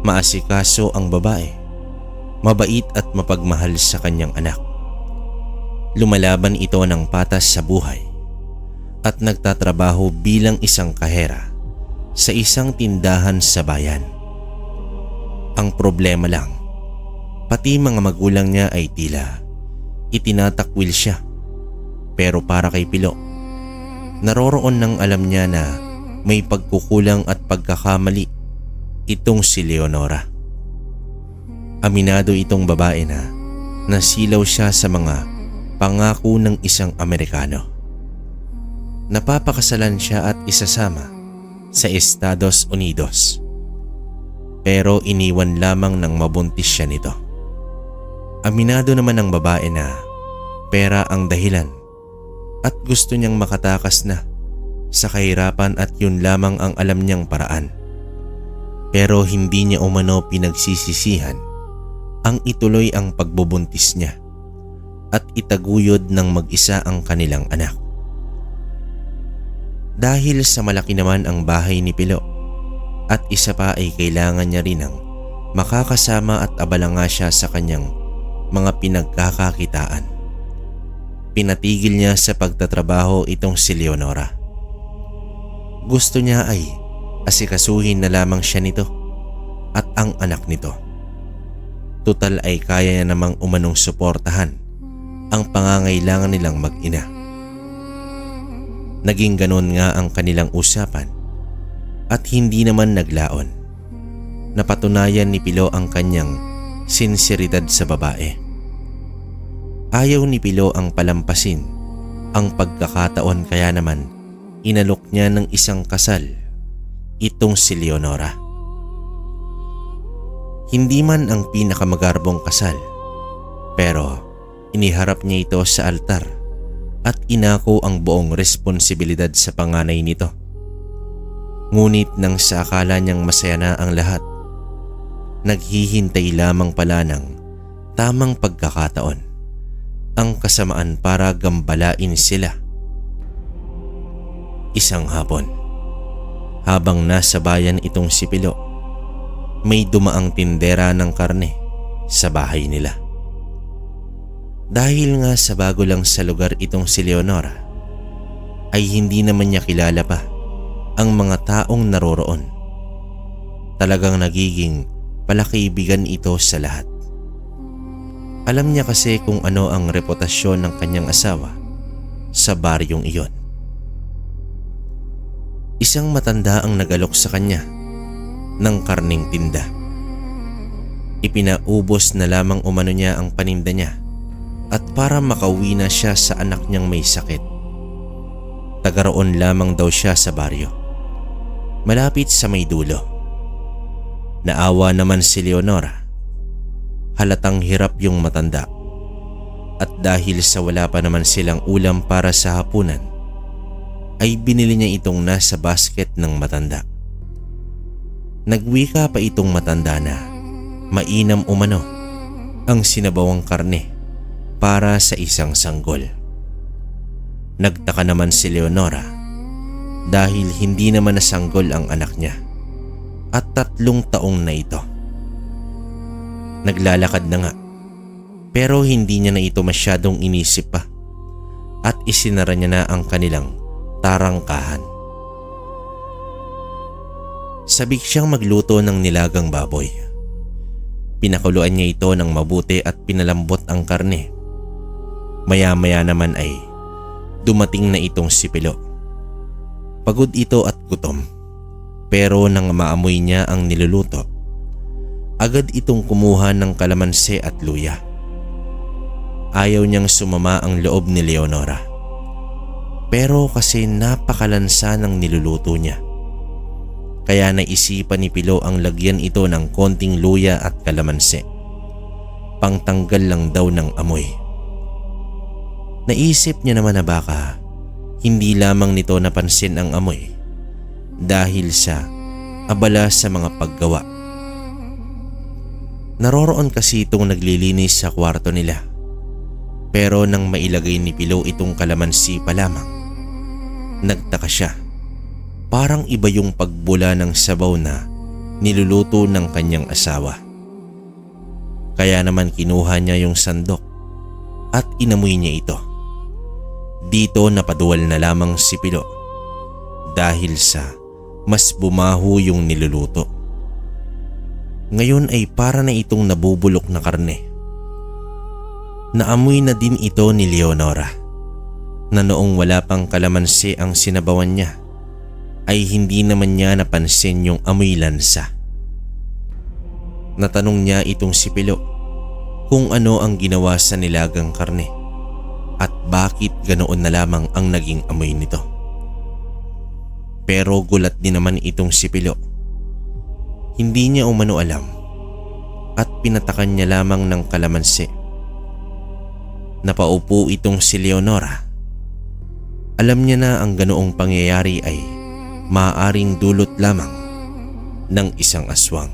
Maasikaso ang babae, mabait at mapagmahal sa kanyang anak. Lumalaban ito ng patas sa buhay at nagtatrabaho bilang isang kahera sa isang tindahan sa bayan. Ang problema lang, pati mga magulang niya ay tila itinatakwil siya. Pero para kay Pilo, naroroon nang alam niya na may pagkukulang at pagkakamali itong si Leonora. Aminado itong babae na nasilaw siya sa mga pangako ng isang Amerikano. Napapakasalan siya at isasama sa Estados Unidos. Pero iniwan lamang ng mabuntis siya nito. Aminado naman ang babae na pera ang dahilan at gusto niyang makatakas na sa kahirapan at yun lamang ang alam niyang paraan. Pero hindi niya umano pinagsisisihan ang ituloy ang pagbubuntis niya at itaguyod ng mag-isa ang kanilang anak. Dahil sa malaki naman ang bahay ni Pilo at isa pa ay kailangan niya rin ng makakasama at abala nga siya sa kanyang mga pinagkakakitaan. Pinatigil niya sa pagtatrabaho itong si Leonora. Gusto niya ay asikasuhin na lamang siya nito at ang anak nito. Tutal ay kaya niya namang umanong suportahan ang pangangailangan nilang mag-ina. Naging ganon nga ang kanilang usapan at hindi naman naglaon. Napatunayan ni Pilo ang kanyang sinseridad sa babae. Ayaw ni Pilo ang palampasin ang pagkakataon, kaya naman inalok niya ng isang kasal itong si Leonora. Hindi man ang pinakamagarbong kasal, pero iniharap niya ito sa altar at inako ang buong responsibilidad sa panganay nito. Ngunit nang sa akala niyang masaya na ang lahat, naghihintay lamang pala ng tamang pagkakataon ang kasamaan para gambalain sila. Isang hapon, habang nasa bayan itong si Pilo, may dumaang tindera ng karne sa bahay nila. Dahil nga sa bago lang sa lugar itong si Leonora, ay hindi naman niya kilala pa ang mga taong naroroon. Talagang nagiging palakaibigan ito sa lahat. Alam niya kasi kung ano ang reputasyon ng kanyang asawa sa baryong iyon. Isang matanda ang nagalok sa kanya ng karning tinda. Ipinaubos na lamang umano niya ang paninda niya at para makauwi na siya sa anak niyang may sakit. Tagaroon lamang daw siya sa baryo, malapit sa may dulo. Naawa naman si Leonora. Halatang hirap yung matanda at dahil sa wala pa naman silang ulam para sa hapunan, ay binili niya itong nasa basket ng matanda. Nagwika pa itong matanda na mainam umano ang sinabawang karne para sa isang sanggol. Nagtaka naman si Leonora dahil hindi naman nasanggol ang anak niya at 3 taong na ito. Naglalakad na nga pero hindi niya na ito masyadong inisip pa at isinara niya na ang kanilang tarangkahan. Sabik siyang magluto ng nilagang baboy. Pinakuluan niya ito ng mabuti at pinalambot ang karne. Maya-maya naman ay dumating na itong si Pilo. Pagod ito at gutom, pero nang maamoy niya ang niluluto, agad itong kumuha ng kalamansi at luya. Ayaw niyang sumama ang loob ni Leonora, pero kasi napakalansa ng niluluto niya. Kaya naisipan ni Pilo ang lagyan ito ng konting luya at kalamansi, pangtanggal lang daw ng amoy. Naisip niya naman na baka hindi lamang nito napansin ang amoy dahil sa abala sa mga paggawa. Naroroon kasi itong naglilinis sa kwarto nila. Pero nang mailagay ni Pilo itong kalamansi pa lamang, nagtaka siya. Parang iba yung pagbula ng sabaw na niluluto ng kanyang asawa. Kaya naman kinuha niya yung sandok at inamoy niya ito. Dito napaduwal na lamang si Pilo dahil sa mas bumaho yung niluluto. Ngayon ay para na itong nabubulok na karne. Naamoy na din ito ni Leonora na noong wala pang kalamansi ang sinabawan niya ay hindi naman niya napansin yung amoy lansa. Natanong niya itong si Pilo kung ano ang ginawa sa nilagang karne at bakit ganoon na lamang ang naging amoy nito. Pero gulat din naman itong si Pilo. Hindi niya umano alam at pinatakan niya lamang ng kalamansi. Napaupo itong si Leonora. Alam niya na ang ganoong pangyayari ay maaaring dulot lamang ng isang aswang.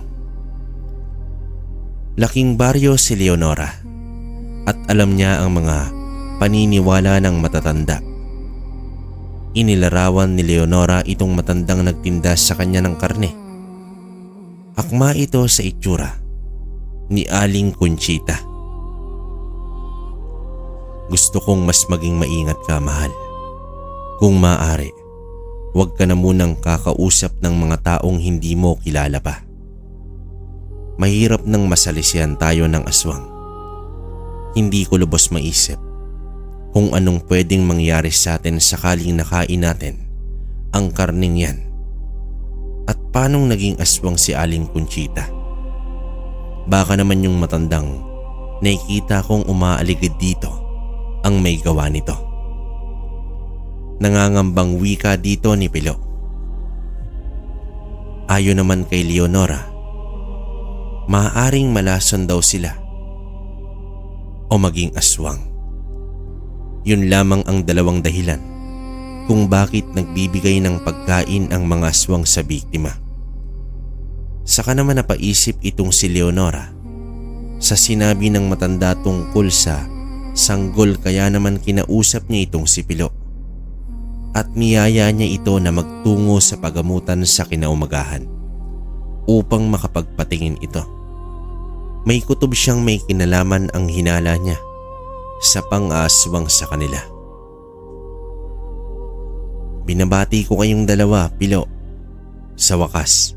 Laking baryo si Leonora at alam niya ang mga paniniwala ng matatanda. Inilarawan ni Leonora itong matandang nagtinda sa kanya ng karne. Akma ito sa itsura ni Aling Conchita. Gusto kong mas maging maingat ka, mahal. Kung maaari, huwag ka na munang kakausap ng mga taong hindi mo kilala pa. Mahirap nang masalisihan tayo ng aswang. Hindi ko lubos maisip kung anong pwedeng mangyari sa atin sakaling nakain natin ang karning yan. At paanong naging aswang si Aling Conchita? Baka naman yung matandang nakikita kong umaaligid dito ang may gawa nito. Nangangambang wika dito ni Pilo. Ayon naman kay Leonora, maaaring malason daw sila o maging aswang. Yun lamang ang dalawang dahilan kung bakit nagbibigay ng pagkain ang mga aswang sa biktima. Saka naman napaisip itong si Leonora sa sinabi ng matanda tungkol sa sanggol, kaya naman kinausap niya itong si Pilo at niyaya niya ito na magtungo sa pagamutan sa kinaumagahan upang makapagpatingin ito. May kutob siyang may kinalaman ang hinala niya sa pang-aaswang sa kanila. Binabati ko kayong dalawa, Pilo. Sa wakas,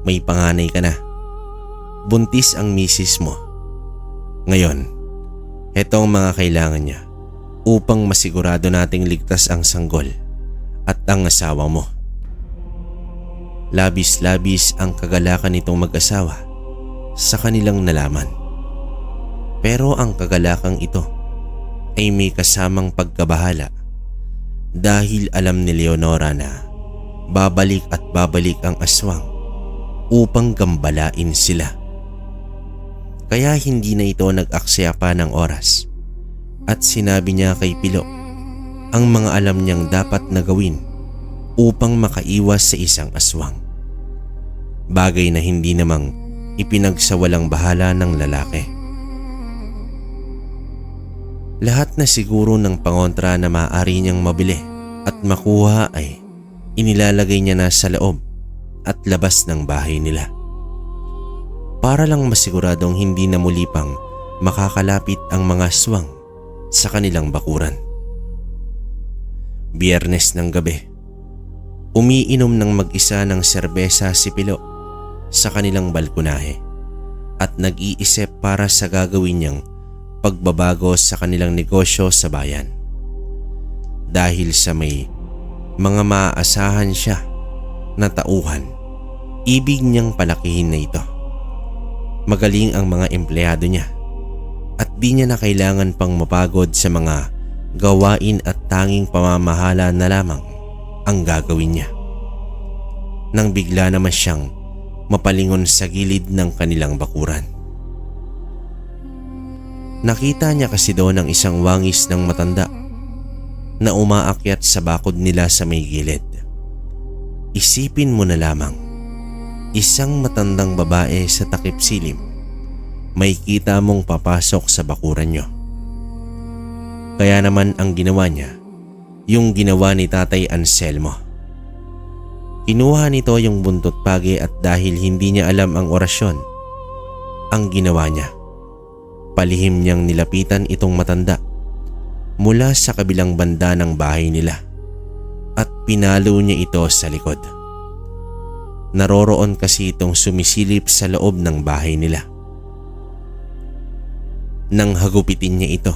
may panganay ka na. Buntis ang misis mo. Ngayon, eto ang mga kailangan niya upang masigurado nating ligtas ang sanggol at ang asawa mo. Labis-labis ang kagalakan nitong mag-asawa sa kanilang nalaman. Pero ang kagalakang ito ay may kasamang pagkabahala dahil alam ni Leonora na babalik at babalik ang aswang upang gambalain sila. Kaya hindi na ito nag-aksaya pa ng oras at sinabi niya kay Pilo ang mga alam niyang dapat na gawin upang makaiwas sa isang aswang. Bagay na hindi namang ipinagsawalang bahala ng lalaki. Lahat na siguro ng pangontra na maaari niyang mabili at makuha ay inilalagay niya na sa loob at labas ng bahay nila, para lang masiguradong hindi na muli pang makakalapit ang mga aswang sa kanilang bakuran. Biyernes ng gabi, umiinom ng mag-isa ng serbesa si Pilo sa kanilang balkonahe at nag-iisip para sa gagawin niyang pagbabago sa kanilang negosyo sa bayan. Dahil sa may mga maaasahan siya na tauhan, ibig niyang palakihin na ito. Magaling ang mga empleyado niya at di niya na kailangan pang mapagod sa mga gawain at tanging pamamahala na lamang ang gagawin niya. Nang bigla naman siyang mapalingon sa gilid ng kanilang bakuran. Nakita niya kasi doon ang isang wangis ng matanda na umaakyat sa bakod nila sa may gilid. Isipin mo na lamang, isang matandang babae sa takip silim. May kita mong papasok sa bakuran nyo. Kaya naman ang ginawa niya, yung ginawa ni Tatay Anselmo. Kinuha nito yung buntot pagi at dahil hindi niya alam ang orasyon, ang ginawa niya, palihim niyang nilapitan itong matanda mula sa kabilang banda ng bahay nila at pinalo niya ito sa likod. Naroroon kasi itong sumisilip sa loob ng bahay nila. Nang hagupitin niya ito,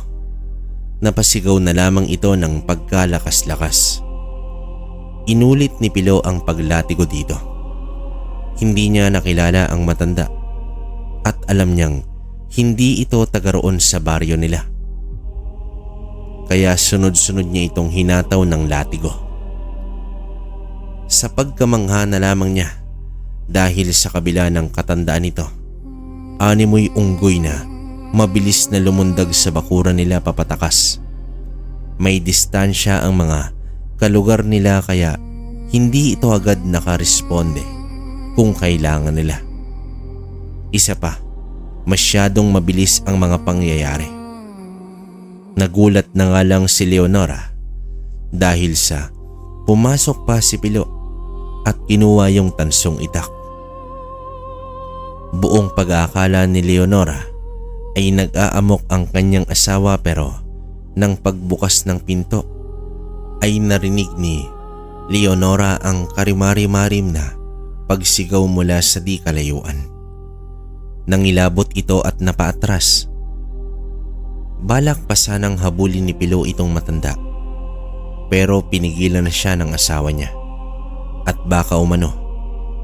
napasigaw na lamang ito ng pagkalakas-lakas. Inulit ni Pilo ang paglatigo dito. Hindi niya nakilala ang matanda at alam niyang hindi ito taga roon sa baryo nila. Kaya sunod-sunod niya itong hinataw ng latigo. Sa pagkamangha na lamang niya dahil sa kabila ng katandaan nito, animoy unggoy na mabilis na lumundag sa bakuran nila papatakas. May distansya ang mga kalugar nila kaya hindi ito agad nakaresponde kung kailangan nila. Isa pa, masyadong mabilis ang mga pangyayari. Nagulat na nga lang si Leonora dahil sa pumasok pa si Pilo at kinuha yung tansong itak. Buong pag-aakala ni Leonora ay nag-aamok ang kanyang asawa pero nang pagbukas ng pinto ay narinig ni Leonora ang karimari-marim na pagsigaw mula sa di kalayuan. Nangilabot ito at napaatras. Balak pa sanang habulin ni Pilo itong matanda pero pinigilan na siya ng asawa niya at baka umano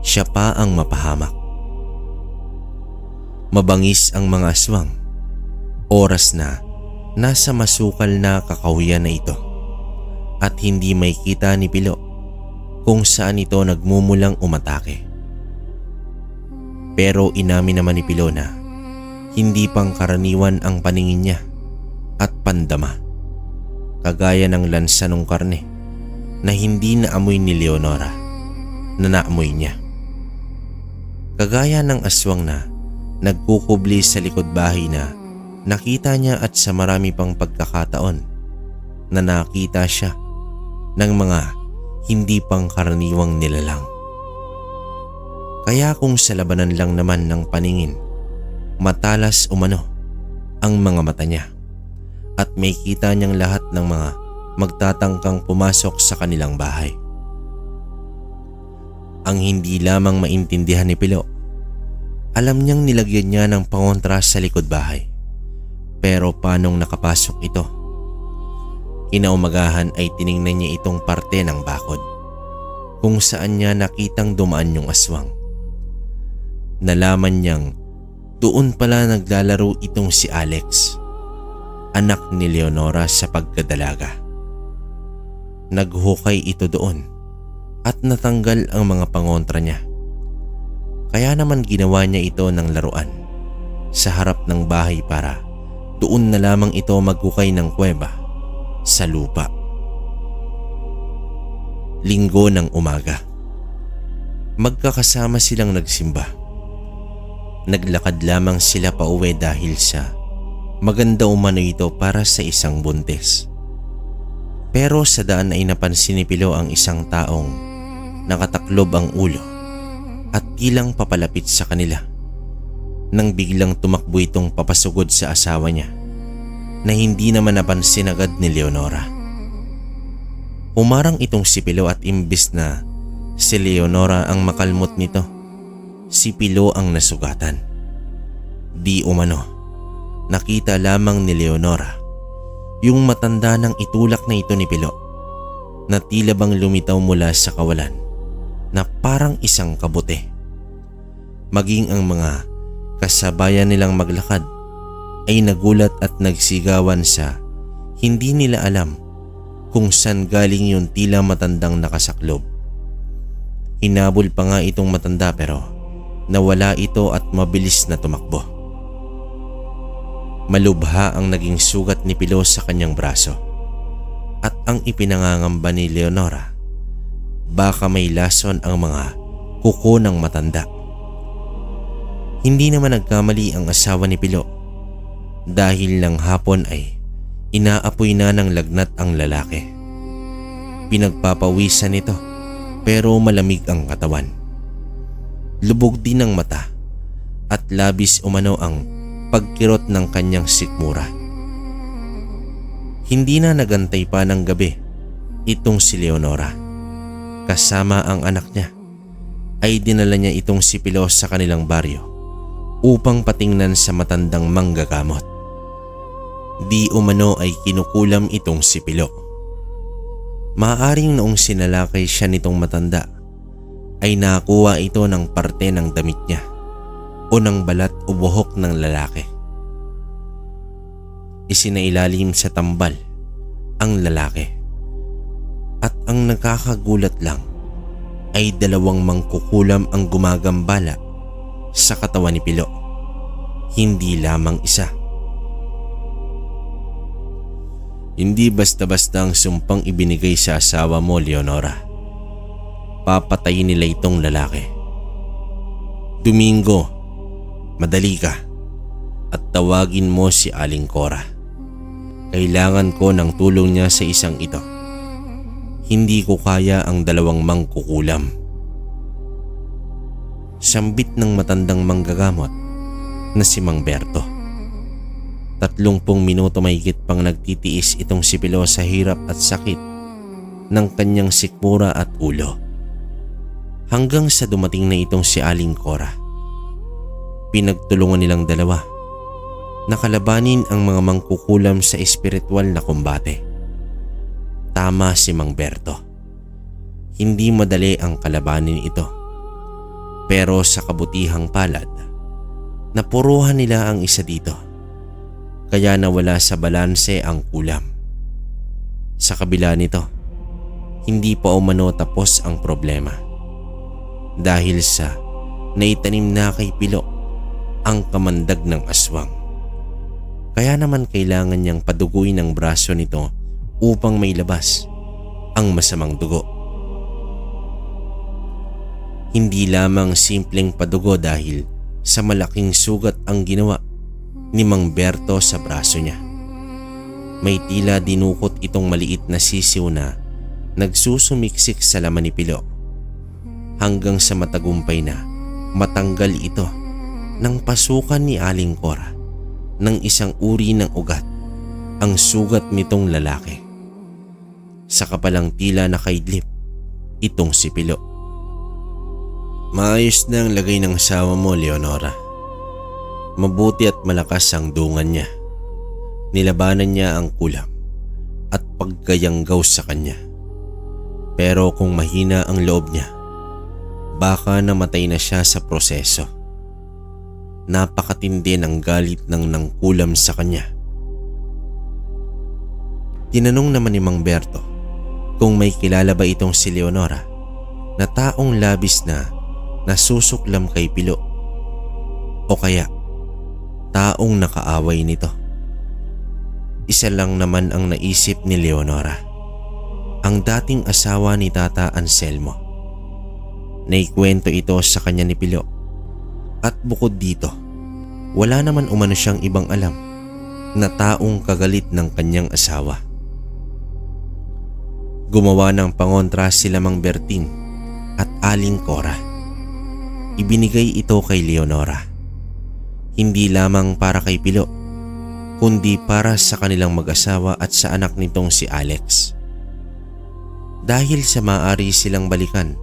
siya pa ang mapahamak. Mabangis ang mga aswang. Oras na nasa masukal na kakahuyan na ito at hindi may kita ni Pilo kung saan ito nagmumulang umatake. Pero inamin naman ni Pilo na hindi pang karaniwan ang paningin niya at pandama, kagaya ng lansa ng karne na hindi naamoy ni Leonora na naamoy niya. Kagaya ng aswang na nagkukubli sa likod bahay na nakita niya at sa marami pang pagkakataon na nakita siya ng mga hindi pang karaniwang nilalang. Kaya kung sa labanan lang naman ng paningin, matalas umano ang mga mata niya at may kita niyang lahat ng mga magtatangkang pumasok sa kanilang bahay. Ang hindi lamang maintindihan ni Pilo, alam niyang nilagyan niya ng pangontra sa likod bahay. Pero paanong nakapasok ito? Kinaumagahan ay tiningnan niya itong parte ng bakod kung saan niya nakitang dumaan yung aswang. Nalaman niyang doon pala naglalaro itong si Alex, anak ni Leonora sa pagkadalaga. Naghukay ito doon at natanggal ang mga pangontra niya. Kaya naman ginawa niya ito ng laruan sa harap ng bahay para doon na lamang ito maghukay ng kuweba sa lupa. Linggo ng umaga. Magkakasama silang nagsimba. Naglakad lamang sila pauwi dahil sa maganda umano ito para sa isang buntis. Pero sa daan ay napansin ni Pilo ang isang taong nakataklob ang ulo at tilang papalapit sa kanila. Nang biglang tumakbo itong papasugod sa asawa niya na hindi naman napansin agad ni Leonora. Umarang itong si Pilo at imbis na si Leonora ang makalmot nito, si Pilo ang nasugatan. Di umano, nakita lamang ni Leonora yung matanda ng itulak na ito ni Pilo na tila bang lumitaw mula sa kawalan na parang isang kabute. Maging ang mga kasabayan nilang maglakad ay nagulat at nagsigawan sa hindi nila alam kung saan galing yung tila matandang nakasaklob. Hinabol pa nga itong matanda pero nawala ito at mabilis na tumakbo. Malubha ang naging sugat ni Pilo sa kanyang braso at ang ipinangangamba ni Leonora, baka may lason ang mga kuko ng matanda. Hindi naman nagkamali ang asawa ni Pilo dahil ng hapon ay inaapoy na ng lagnat ang lalaki. Pinagpapawisan nito pero malamig ang katawan. Lubog din ang mata at labis umano ang pagkirot ng kanyang sikmura. Hindi na nagantay pa ng gabi itong si Leonora. Kasama ang anak niya ay dinala niya itong si Pilo sa kanilang baryo upang patingnan sa matandang manggagamot. Di umano ay kinukulam itong si Pilo. Maaaring noong sinalakay siya nitong matanda ay nakuha ito ng parte ng damit niya o ng balat o buhok ng lalaki. Isinailalim sa tambal ang lalaki at ang nakakagulat lang ay 2 mangkukulam ang gumagambala sa katawan ni Pilo. Hindi lamang isa. Hindi basta-basta ang sumpang ibinigay sa asawa mo, Leonora. Papatayin nila itong lalaki. Domingo, madali ka at tawagin mo si Aling Cora. Kailangan ko ng tulong niya sa isang ito. Hindi ko kaya ang 2 mangkukulam. Sambit ng matandang manggagamot na si Mang Berto. 30 minuto mahigit pang nagtitiis itong si Pilo sa hirap at sakit ng kanyang sikmura at ulo. Hanggang sa dumating na itong si Aling Cora. Pinagtulungan nilang 2 na kalabanin ang mga mangkukulam sa espiritual na kumbate. Tama si Mang Berto. Hindi madali ang kalabanin ito. Pero sa kabutihang palad, napuruhan nila ang isa dito. Kaya nawala sa balanse ang kulam. Sa kabila nito, hindi pa umano tapos ang problema. Dahil sa naitanim na kay Pilo ang kamandag ng aswang. Kaya naman kailangan niyang paduguin ang braso nito upang mailabas ang masamang dugo. Hindi lamang simpleng padugo dahil sa malaking sugat ang ginawa ni Mang Berto sa braso niya. May tila dinukot itong maliit na sisiw na nagsusumiksik sa laman ni Pilo hanggang sa matagumpay na matanggal ito ng pasukan ni Aling Cora ng isang uri ng ugat ang sugat nitong lalaki. Sa kapalang tila nakaidlip itong si Pilo. Maayos na ang lagay ng asawa mo, Leonora. Mabuti at malakas ang dungan niya. Nilabanan niya ang kulam at pagkayanggaw sa kanya. Pero kung mahina ang loob niya, baka namatay na siya sa proseso. Napakatindi ng galit ng nangkulam sa kanya. Tinanong naman ni Mang Berto kung may kilala ba itong si Leonora na taong labis na nasusuklam kay Pilo o kaya taong nakaaway nito. Isa lang naman ang naisip ni Leonora, ang dating asawa ni Tata Anselmo. Naikwento ito sa kanya ni Pilo at bukod dito, wala naman umano siyang ibang alam na taong kagalit ng kanyang asawa. Gumawa ng pangontra sila Mang Berting at Aling Cora. Ibinigay ito kay Leonora. Hindi lamang para kay Pilo, kundi para sa kanilang mag-asawa at sa anak nitong si Alex. Dahil sa maaari silang balikan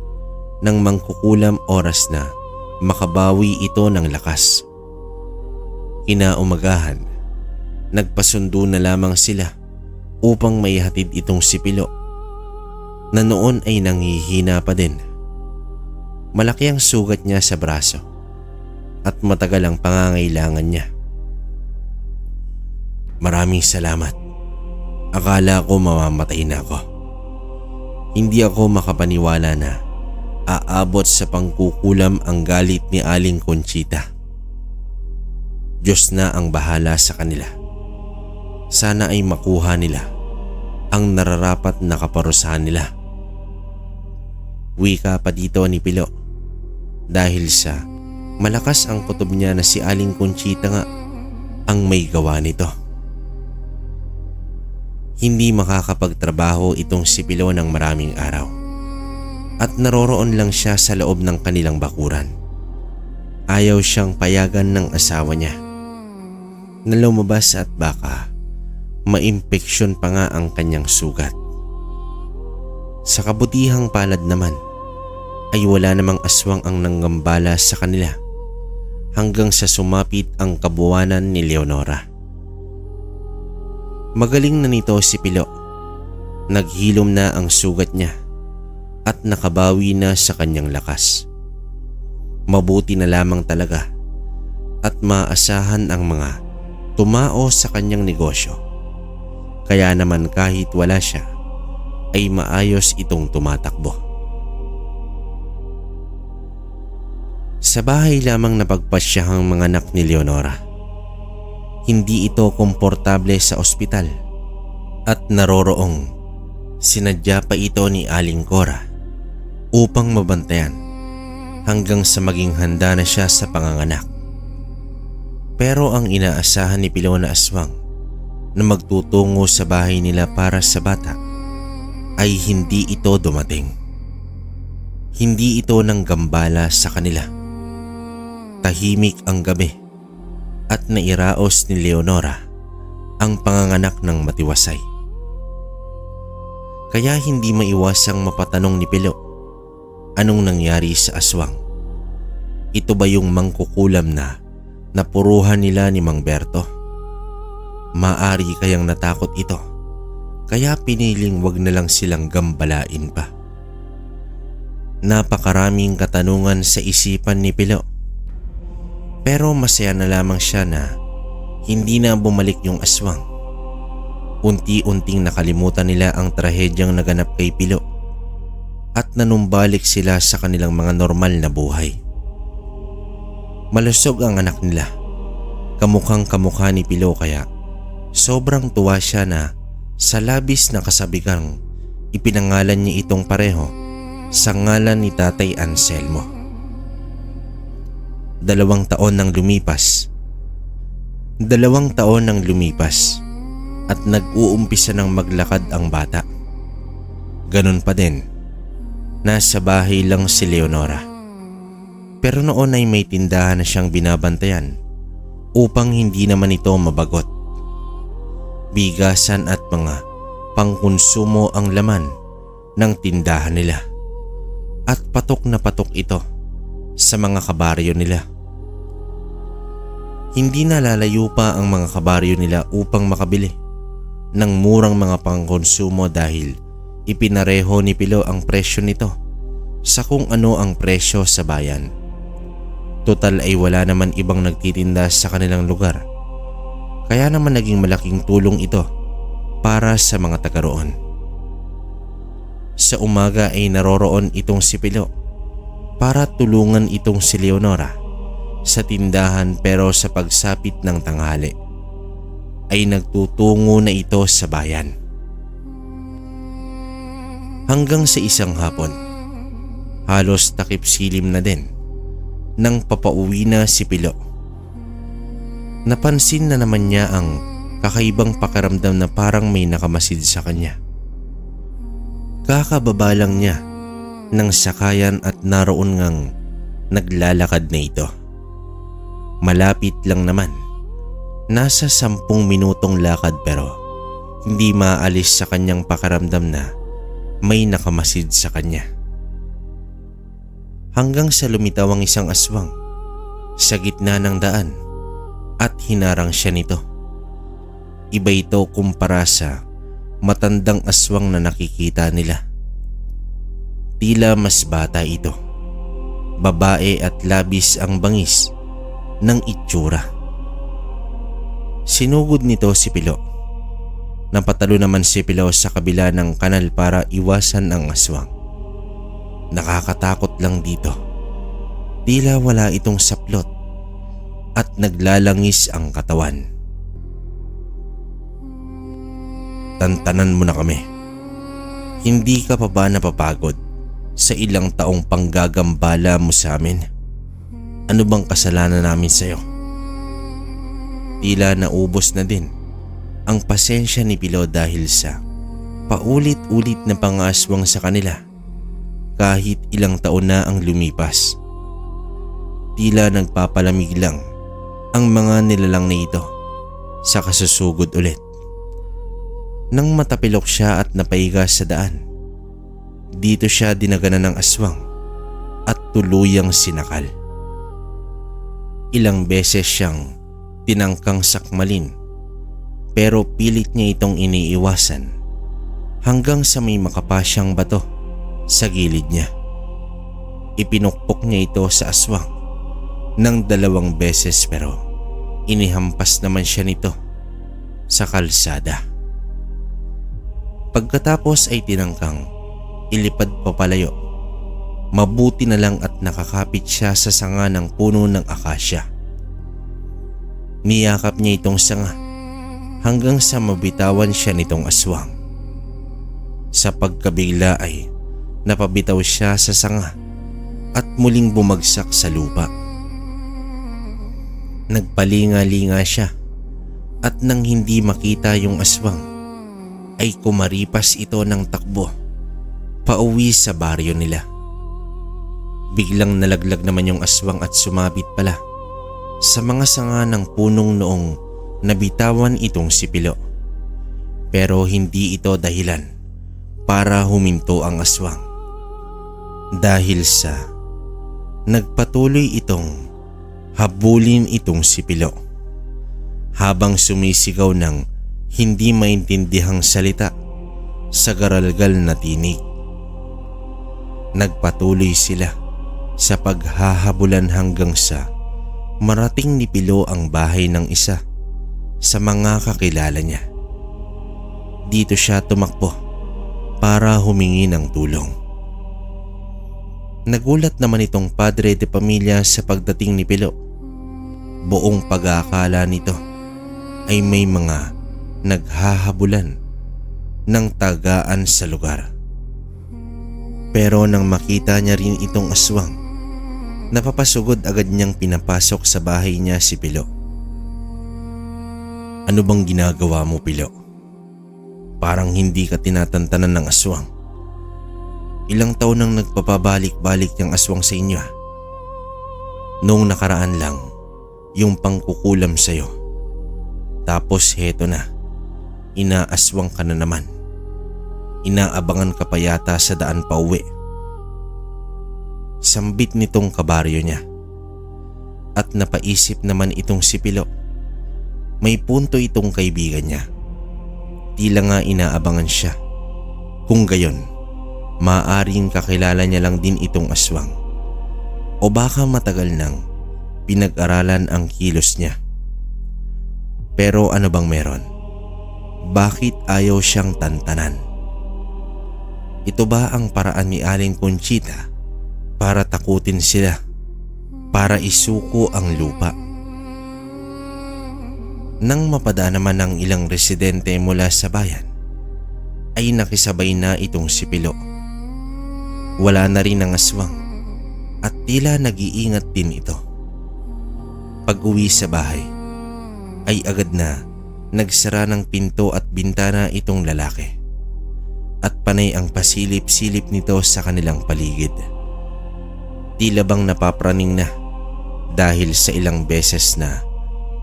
ng mangkukulam oras na makabawi ito ng lakas. Kinaumagahan, nagpasundo na lamang sila upang maihatid itong si Pilo na noon ay nanghihina pa din. Malaki ang sugat niya sa braso at matagal ang pangangailangan niya. Maraming salamat. Akala ko mamamatay na ako. Hindi ako makapaniwala na aabot sa pangkukulam ang galit ni Aling Conchita. Diyos na ang bahala sa kanila. Sana ay makuha nila ang nararapat na kaparusahan nila. Wika pa dito ni Pilo dahil sa Malakas ang kutob niya na si Aling Conchita nga ang may gawa nito. Hindi makakapagtrabaho itong si Pilo ng maraming araw at naroroon lang siya sa loob ng kanilang bakuran. Ayaw siyang payagan ng asawa niya na lumabas at baka maimpeksyon pa nga ang kanyang sugat. Sa kabutihang palad naman ay wala namang aswang ang nanggambala sa kanila hanggang sa sumapit ang kabuwanan ni Leonora. Magaling na nito si Pilo. Naghilom na ang sugat niya at nakabawi na sa kanyang lakas. Mabuti na lamang talaga at maasahan ang mga tumao sa kanyang negosyo. Kaya naman kahit wala siya ay maayos itong tumatakbo. Sa bahay lamang napagpasyahang mga anak ni Leonora. Hindi ito komportable sa ospital at naroroong sinadya pa ito ni Aling Cora upang mabantayan hanggang sa maging handa na siya sa panganganak. Pero ang inaasahan ni Pilo na aswang na magtutungo sa bahay nila para sa bata ay hindi ito dumating. Hindi ito nanggambala sa kanila. Tahimik ang gabi at nairaos ni Leonora ang panganganak ng matiwasay. Kaya hindi maiwasang mapatanong ni Pilo, anong nangyari sa aswang? Ito ba yung mangkukulam na napuruhan nila ni Mang Berto? Maari kayang natakot ito, kaya piniling wag na lang silang gambalain pa. Napakaraming katanungan sa isipan ni Pilo. Pero masaya na lamang siya na hindi na bumalik yung aswang. Unti-unting nakalimutan nila ang trahedyang naganap kay Pilo at nanumbalik sila sa kanilang mga normal na buhay. Malusog ang anak nila. Kamukhang kamukha ni Pilo kaya sobrang tuwa siya na sa labis na kasabigang ipinangalan niya itong pareho sa ngalan ni Tatay Anselmo. 2 taon nang lumipas. 2 taon nang lumipas at nag-uumpisa ng maglakad ang bata. Ganun pa din, nasa bahay lang si Leonora. Pero noon ay may tindahan na siyang binabantayan upang hindi naman ito mabagot. Bigasan at mga pangkonsumo ang laman ng tindahan nila at patok na patok ito sa mga kabaryo nila. Hindi na lalayo pa ang mga kabaryo nila upang makabili ng murang mga pangkonsumo dahil ipinareho ni Pilo ang presyo nito sa kung ano ang presyo sa bayan. Total ay wala naman ibang nagtitinda sa kanilang lugar, kaya naman naging malaking tulong ito para sa mga taga roon. Sa umaga ay naroroon itong si Pilo para tulungan itong si Leonora sa tindahan, pero sa pagsapit ng tanghali ay nagtutungo na ito sa bayan. Hanggang sa isang hapon, halos takip silim na din nang papauwi na si Pilo. Napansin na naman niya ang kakaibang pakiramdam na parang may nakamasid sa kanya. Kakababa lang niya ng sakayan at naroon ngang naglalakad na ito. Malapit lang naman, nasa 10 minutong lakad, pero hindi maalis sa kanyang pakiramdam na may nakamasid sa kanya. Hanggang sa lumitaw ang isang aswang sa gitna ng daan at hinarang siya nito. Iba ito kumpara sa matandang aswang na nakikita nila. Tila mas bata ito, babae at labis ang bangis ng itsura. Sinugod nito si Pilo. Napatalo naman si Pilo sa kabila ng kanal para iwasan ang aswang. Nakakatakot lang dito. Tila wala itong saplot at naglalangis ang katawan. Tantanan mo na kami. Hindi ka pa ba napapagod sa ilang taong panggagambala mo sa amin? Ano bang kasalanan namin sa'yo? Tila naubos na din ang pasensya ni Pilo dahil sa paulit-ulit na pangaswang sa kanila kahit ilang taon na ang lumipas. Tila nagpapalamig lang ang mga nilalang na ito sa kasusugod ulit. Nang matapilok siya at napahiga sa daan, dito siya dinaganan ng aswang at tuluyang sinakal. Ilang beses siyang tinangkang sakmalin pero pilit niya itong iniiwasan hanggang sa may makapasyang bato sa gilid niya. Ipinukpok niya ito sa aswang ng 2 beses pero inihampas naman siya nito sa kalsada. Pagkatapos ay tinangkang ilipad papalayo. Mabuti na lang at nakakapit siya sa sanga ng puno ng akasya. Niyakap niya itong sanga hanggang sa mabitawan siya nitong aswang. Sa pagkabigla ay napabitaw siya sa sanga at muling bumagsak sa lupa. Nagpalinga-linga siya at nang hindi makita yung aswang ay kumaripas ito ng takbo pauwi sa baryo nila. Biglang nalaglag naman yung aswang at sumabit pala sa mga sanga ng punong noong nabitawan itong si Pilo. Pero hindi ito dahilan para huminto ang aswang. Dahil sa nagpatuloy itong habulin itong si Pilo habang sumisigaw ng hindi maintindihang salita sa garalgal na tinig. Nagpatuloy sila sa paghahabulan hanggang sa marating ni Pilo ang bahay ng isa sa mga kakilala niya. Dito siya tumakbo para humingi ng tulong. Nagulat naman itong padre de pamilya sa pagdating ni Pilo. Buong pag-aakala nito ay may mga naghahabulan ng tagaan sa lugar. Pero nang makita niya rin itong aswang, napapasugod agad niyang pinapasok sa bahay niya si Pilo. Ano bang ginagawa mo, Pilo? Parang hindi ka tinatantanan ng aswang. Ilang taon nang nagpapabalik-balik yung aswang sa inyo. Noong nakaraan lang, yung pangkukulam sa'yo. Tapos heto na, inaaswang ka na naman. Inaabangan ka pa yata sa daan pa uwi. Sambit nitong kabaryo niya. At napaisip naman itong si Pilo. May punto itong kaibigan niya. Tila nga inaabangan siya. Kung gayon, maaaring kakilala niya lang din itong aswang. O baka matagal nang pinag-aralan ang kilos niya. Pero ano bang meron? Bakit ayaw siyang tantanan? Ito ba ang paraan ni Aling Conchita para takutin sila, para isuko ang lupa? Nang mapadaan naman ng ilang residente mula sa bayan, ay nakisabay na itong si Pilo. Wala na rin ang aswang at tila nag-iingat din ito. Pag-uwi sa bahay, ay agad na nagsara ng pinto at bintana itong lalaki. At panay ang pasilip-silip nito sa kanilang paligid. Tila bang napapraning na dahil sa ilang beses na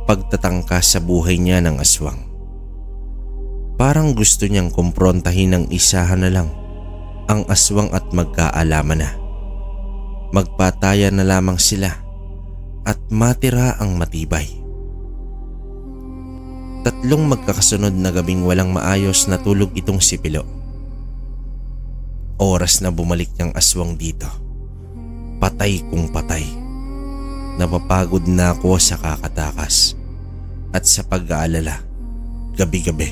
pagtatangka sa buhay niya ng aswang. Parang gusto niyang kumprontahin ng isahan na lang ang aswang at magkaalaman na. Magpataya na lamang sila at matira ang matibay. 3 magkakasunod na gabing walang maayos na tulog itong si Pilo. Oras na bumalik niyang aswang dito. Patay kung patay. Napapagod na ako sa kakatakas at sa pag-aalala gabi-gabi.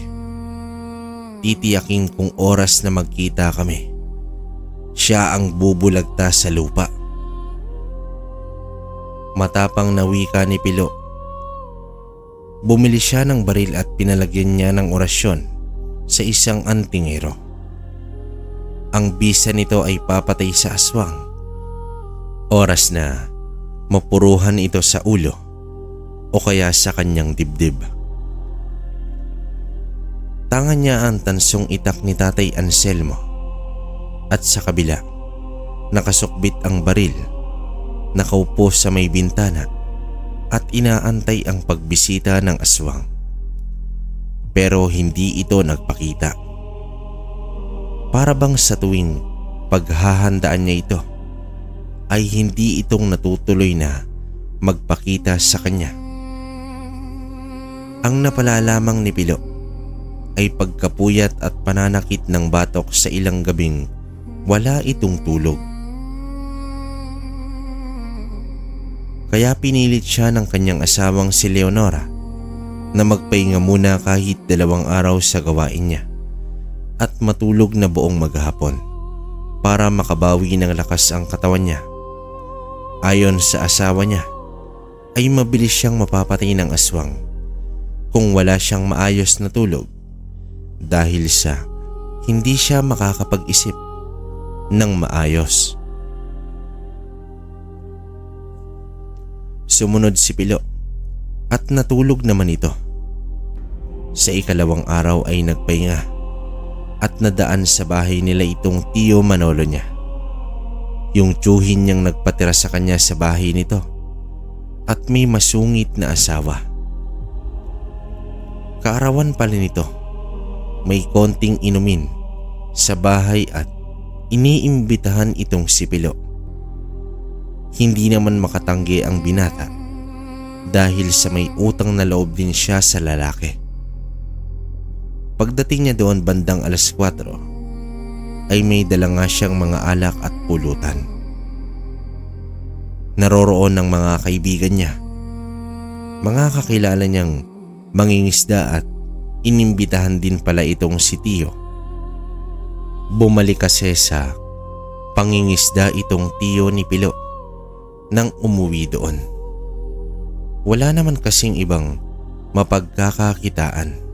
Titiyakin kung oras na magkita kami, siya ang bubulagta sa lupa. Matapang na wika ni Pilo. Bumili siya ng baril at pinalagyan niya ng orasyon sa isang antingero. Ang bisa nito ay papatay sa aswang. Oras na mapuruhan ito sa ulo o kaya sa kanyang dibdib. Tangan niya ang tansong itak ni Tatay Anselmo at sa kabila, nakasukbit ang baril, nakaupo sa may bintana at inaantay ang pagbisita ng aswang. Pero hindi ito nagpakita. Para bang sa tuwing paghahandaan niya ito, ay hindi itong natutuloy na magpakita sa kanya. Ang napala lamang ni Pilo ay pagkapuyat at pananakit ng batok sa ilang gabing wala itong tulog. Kaya pinilit siya ng kanyang asawang si Leonora na magpahinga muna kahit 2 araw sa gawain niya at matulog na buong maghapon para makabawi ng lakas ang katawan niya. Ayon sa asawa niya, ay mabilis siyang mapapatay ng aswang kung wala siyang maayos na tulog dahil sa hindi siya makakapag-isip ng maayos. Sumunod si Pilo at natulog naman ito. Sa 2nd araw ay nagpahinga at nadaan sa bahay nila itong Tio Manolo niya. Yung tiyuhin niyang nagpatira sa kanya sa bahay nito at may masungit na asawa. Kaarawan pala nito, may konting inumin sa bahay at iniimbitahan itong si Pilo. Hindi naman makatanggi ang binata dahil sa may utang na loob din siya sa lalaki. Pagdating niya doon bandang 4:00 ay may dala nga siyang mga alak at pulutan. Naroroon ng mga kaibigan niya, mga kakilala niyang mangingisda at inimbitahan din pala itong si Tio. Bumalik kasi sa pangingisda itong Tio ni Pilo nang umuwi doon. Wala naman kasing ibang mapagkakakitaan.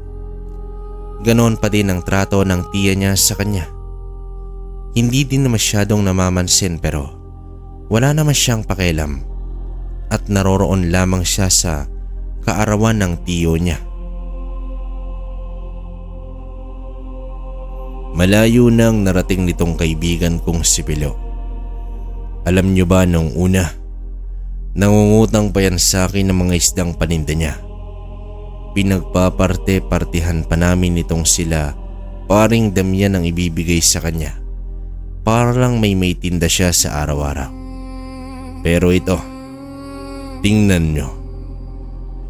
Ganon pa din ang trato ng tiya niya sa kanya. Hindi din na masyadong namamansin pero wala naman siyang pakialam at naroroon lamang siya sa kaarawan ng tiyo niya. Malayo nang narating nitong kaibigan kong si Pilo. Alam niyo ba nung una, nangungutang pa yan sa akin ng mga isdang paninda niya. Pinagpaparte-partihan pa namin nitong sila paring Damian ang ibibigay sa kanya para lang may tinda siya sa araw-araw. Pero ito, tingnan nyo.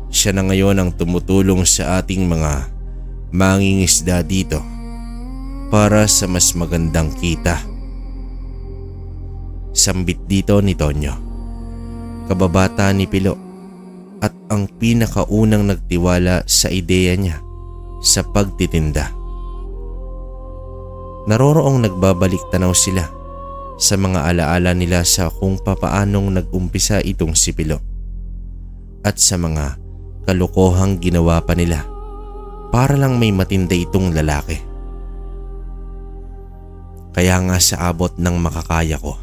Siya na ngayon ang tumutulong sa ating mga mangingisda dito para sa mas magandang kita. Sambit dito ni Tonyo, kababata ni Pilo at ang pinakaunang nagtiwala sa ideya niya sa pagtitinda. Naroroong nagbabalik tanaw sila sa mga alaala nila sa kung papaanong nag-umpisa itong si Pilo at sa mga kalokohang ginawa pa nila para lang may matinda itong lalaki. Kaya nga sa abot ng makakaya ko,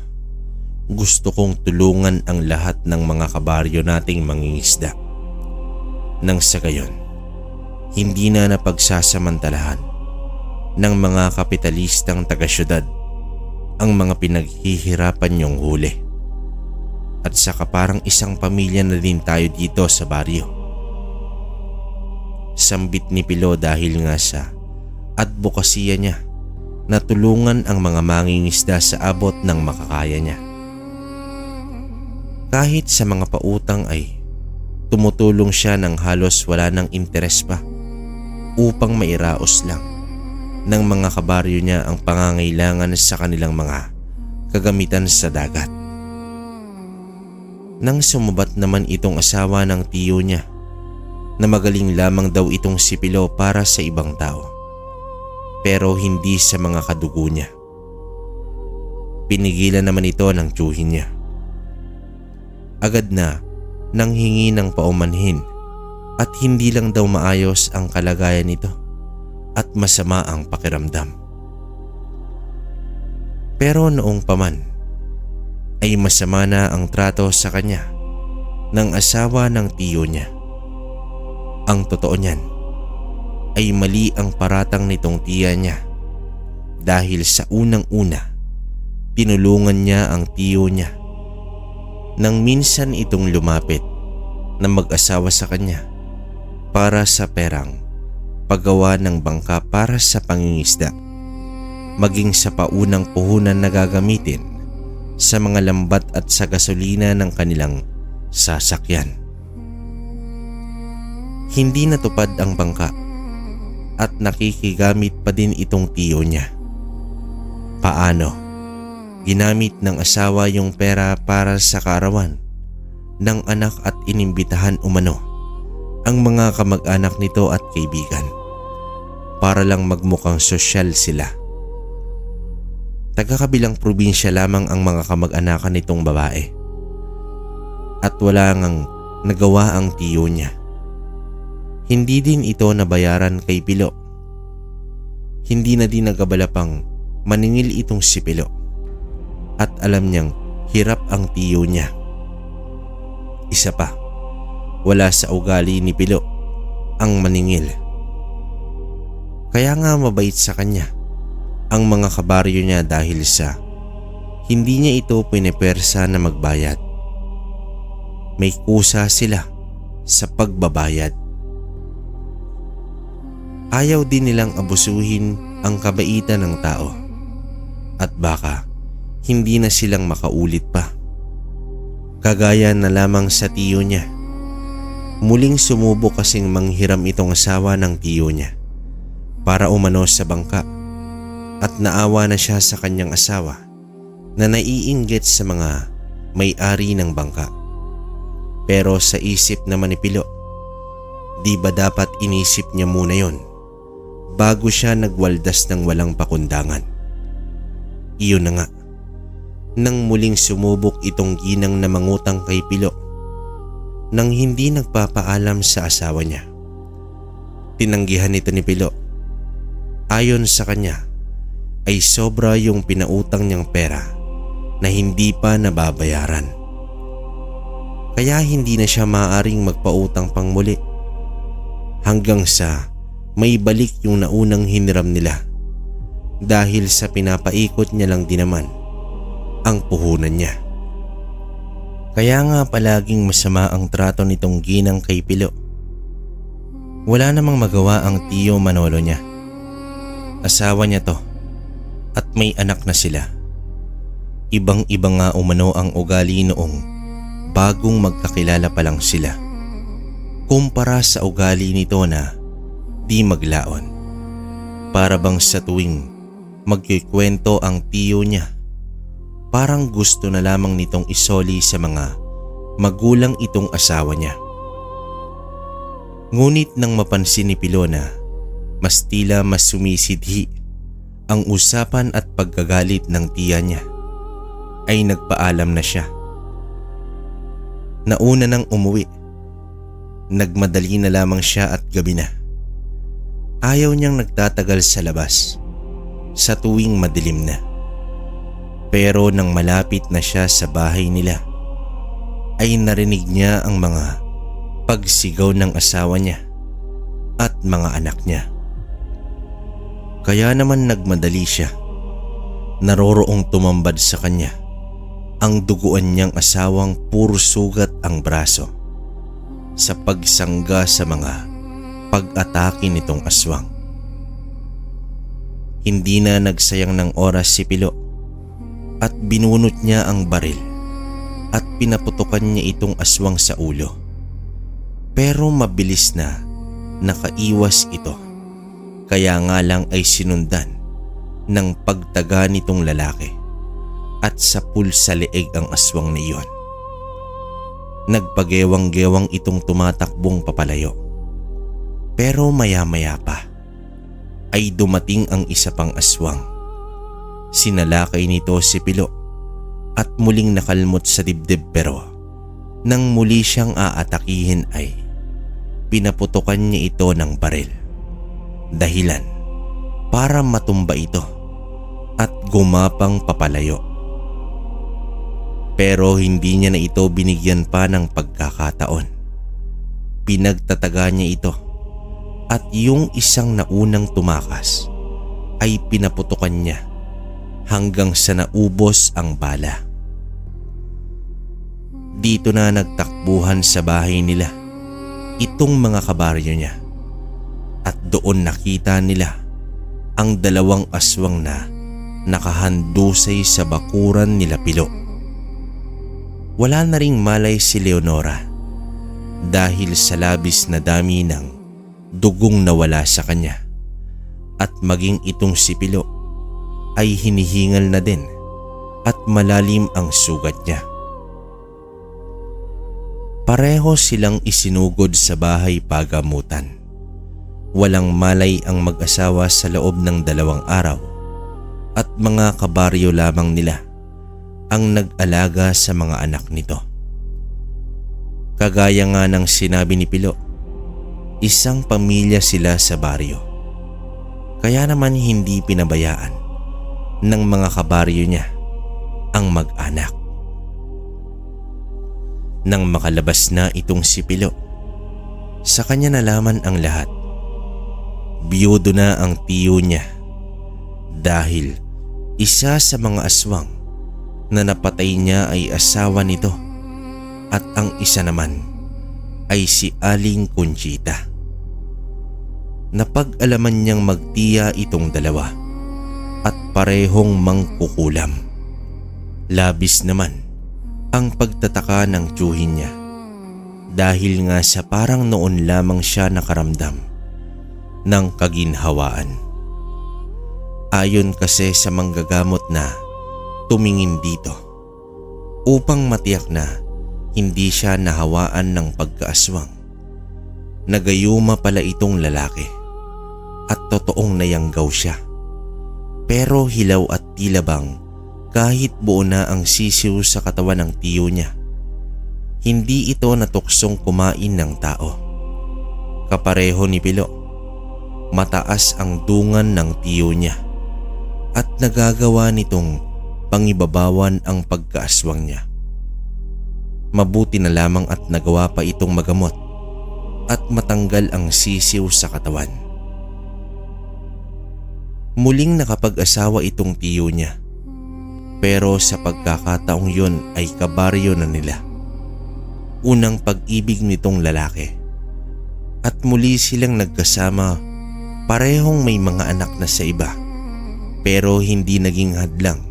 gusto kong tulungan ang lahat ng mga kabaryo nating mangingisda. Nang sa gayon, hindi na napagsasamantalahan ng mga kapitalistang taga-syudad ang mga pinaghihirapan niyong huli. At saka parang isang pamilya na din tayo dito sa baryo. Sambit ni Pilo dahil nga sa advokasya niya na tulungan ang mga mangingisda sa abot ng makakaya niya. Kahit sa mga pautang ay tumutulong siya ng halos wala ng interes pa upang mairaos lang ng mga kabaryo niya ang pangangailangan sa kanilang mga kagamitan sa dagat. Nang sumubat naman itong asawa ng tiyo niya na magaling lamang daw itong si Pilo para sa ibang tao pero hindi sa mga kadugo niya. Pinigilan naman ito ng tiyuhin niya. Agad na nanghingi ng paumanhin at hindi lang daw maayos ang kalagayan nito at masama ang pakiramdam. Pero noong paman ay masama na ang trato sa kanya ng asawa ng tiyo niya. Ang totoo niyan ay mali ang paratang nitong tiya niya dahil sa unang-una tinulungan niya ang tiyo niya nang minsan itong lumapit na mag-asawa sa kanya para sa perang paggawa ng bangka para sa pangingisda, maging sa paunang puhunan na gagamitin sa mga lambat at sa gasolina ng kanilang sasakyan. Hindi natupad ang bangka at nakikigamit pa din itong tiyo niya. Paano? Ginamit ng asawa yung pera para sa kaarawan ng anak at inimbitahan umano ang mga kamag-anak nito at kaibigan para lang magmukhang sosyal sila. Taga-kabilang probinsya lamang ang mga kamag-anakan nitong babae at wala ngang nagawa ang tiyo niya. Hindi din ito nabayaran kay Pilo. Hindi na din nagabala pang maningil itong si Pilo at alam niyang hirap ang tiyo niya. Isa pa, wala sa ugali ni Pilo ang maningil. Kaya nga mabait sa kanya ang mga kabaryo niya dahil sa hindi niya ito pinepersa na magbayad. May kusa sila sa pagbabayad. Ayaw din nilang abusuhin ang kabaitan ng tao at baka hindi na silang makaulit pa. Kagaya na lamang sa tiyo niya. Muling sumubok kasing manghiram itong asawa ng tiyo niya para umano sa bangka at naawa na siya sa kanyang asawa na naiinggit sa mga may-ari ng bangka. Pero sa isip naman ni Pilo, di ba dapat inisip niya muna yon bago siya nagwaldas ng walang pakundangan? Iyon na nga, nang muling sumubok itong ginang na mangutang kay Pilo nang hindi nagpapaalam sa asawa niya. Tinanggihan ito ni Pilo. Ayon sa kanya ay sobra yung pinautang niyang pera na hindi pa nababayaran. Kaya hindi na siya maaaring magpautang pang muli hanggang sa may balik yung naunang hiniram nila dahil sa pinapaikot niya lang din naman ang puhunan niya. Kaya nga palaging masama ang trato nitong ginang kay Pilo. Wala namang magawa ang tiyo Manolo niya. Asawa niya to at may anak na sila. Ibang-iba nga umano ang ugali noong bagong magkakilala pa lang sila kumpara sa ugali nito na di maglaon. Para bang sa tuwing magkikwento ang tiyo niya, parang gusto na lamang nitong isoli sa mga magulang itong asawa niya. Ngunit nang mapansin ni Pilo na mas tila mas sumisidhi ang usapan at pagkagalit ng tiya niya, ay nagpaalam na siya. Nauna nang umuwi. Nagmadali na lamang siya at gabi na. Ayaw niyang nagtatagal sa labas sa tuwing madilim na. Pero nang malapit na siya sa bahay nila, ay narinig niya ang mga pagsigaw ng asawa niya at mga anak niya. Kaya naman nagmadali siya. Naroroong tumambad sa kanya ang duguan niyang asawang puro sugat ang braso sa pagsangga sa mga pag-atake nitong aswang. Hindi na nagsayang ng oras si Pilo at binunot niya ang baril at pinaputukan niya itong aswang sa ulo. Pero mabilis na nakaiwas ito, kaya nga lang ay sinundan ng pagtaga nitong lalaki at sapul sa leeg ang aswang na iyon. Nagpagewang-gewang itong tumatakbong papalayo. Pero maya-maya pa ay dumating ang isa pang aswang. Sinalakay nito si Pilo at muling nakalmot sa dibdib, pero nang muli siyang aatakihin ay pinaputukan niya ito ng baril. Dahilan para matumba ito at gumapang papalayo. Pero hindi niya na ito binigyan pa ng pagkakataon. Pinagtataga niya ito at yung isang naunang tumakas ay pinaputukan niya hanggang sa naubos ang bala. Dito na nagtakbuhan sa bahay nila itong mga kabaryo niya at doon nakita nila ang dalawang aswang na nakahandusay sa bakuran nila Pilo. Wala na ring malay si Leonora dahil sa labis na dami ng dugong nawala sa kanya at maging itong si Pilo ay hinihingal na din at malalim ang sugat niya. Pareho silang isinugod sa bahay pagamutan. Walang malay ang mag-asawa sa loob ng 2 araw at mga kabaryo lamang nila ang nag-alaga sa mga anak nito. Kagaya nga ng sinabi ni Pilo, isang pamilya sila sa baryo. Kaya naman hindi pinabayaan ng mga kabaryo niya ang mag-anak. Nang makalabas na itong si Pilo, sa kanya nalaman ang lahat. Biyudo na ang tiyo niya dahil isa sa mga aswang na napatay niya ay asawa nito at ang isa naman ay si Aling Conchita. Napag-alaman niyang magtiya itong dalawa at parehong mangkukulam. Labis naman ang pagtataka ng tiyuhin niya dahil nga sa parang noon lamang siya nakaramdam ng kaginhawaan. Ayon kasi sa manggagamot na tumingin dito upang matiyak na hindi siya nahawaan ng pagkaaswang, nagayuma pala itong lalaki at totoong nayanggaw siya. Pero hilaw at tila bang kahit buo na ang sisiw sa katawan ng tiyo niya, hindi ito natuksong kumain ng tao. Kapareho ni Pilo, mataas ang dungan ng tiyo niya at nagagawa nitong pangibabawan ang pagkaaswang niya. Mabuti na lamang at nagawa pa itong magamot at matanggal ang sisiw sa katawan. Muling nakapag-asawa itong tiyo niya. Pero sa pagkakataong yun ay kabaryo na nila. Unang pag-ibig nitong lalaki. At muli silang nagkasama, parehong may mga anak na sa iba. Pero hindi naging hadlang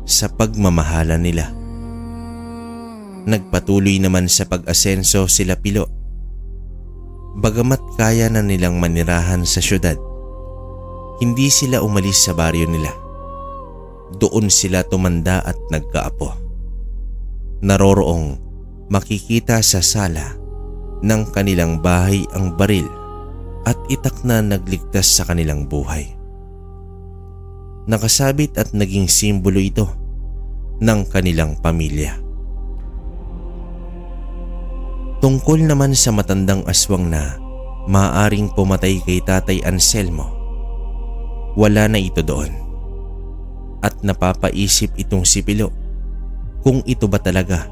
sa pagmamahala nila. Nagpatuloy naman sa pag-asenso sila Pilo. Bagamat kaya na nilang manirahan sa syudad, hindi sila umalis sa baryo nila. Doon sila tumanda at nagkaapo. Naroroong makikita sa sala ng kanilang bahay ang baril at itak na nagligtas sa kanilang buhay. Nakasabit at naging simbolo ito ng kanilang pamilya. Tungkol naman sa matandang aswang na maaaring pumatay kay Tatay Anselmo, wala na ito doon. At napapaisip itong si Pilo kung ito ba talaga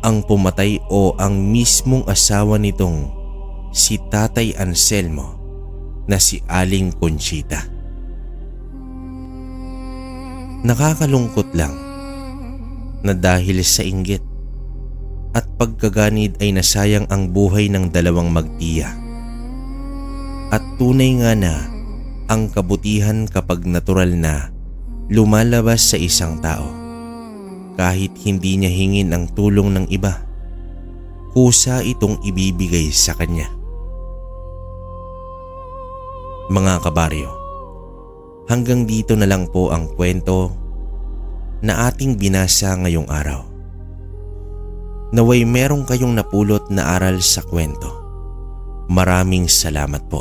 ang pumatay o ang mismong asawa nitong si Tatay Anselmo na si Aling Conchita. Nakakalungkot lang na dahil sa inggit at pagkaganid ay nasayang ang buhay ng dalawang magtiya. At tunay nga na ang kabutihan kapag natural na lumalabas sa isang tao. Kahit hindi niya hingin ang tulong ng iba, kusa itong ibibigay sa kanya. Mga kabaryo, hanggang dito na lang po ang kwento na ating binasa ngayong araw. Naway merong kayong napulot na aral sa kwento. Maraming salamat po.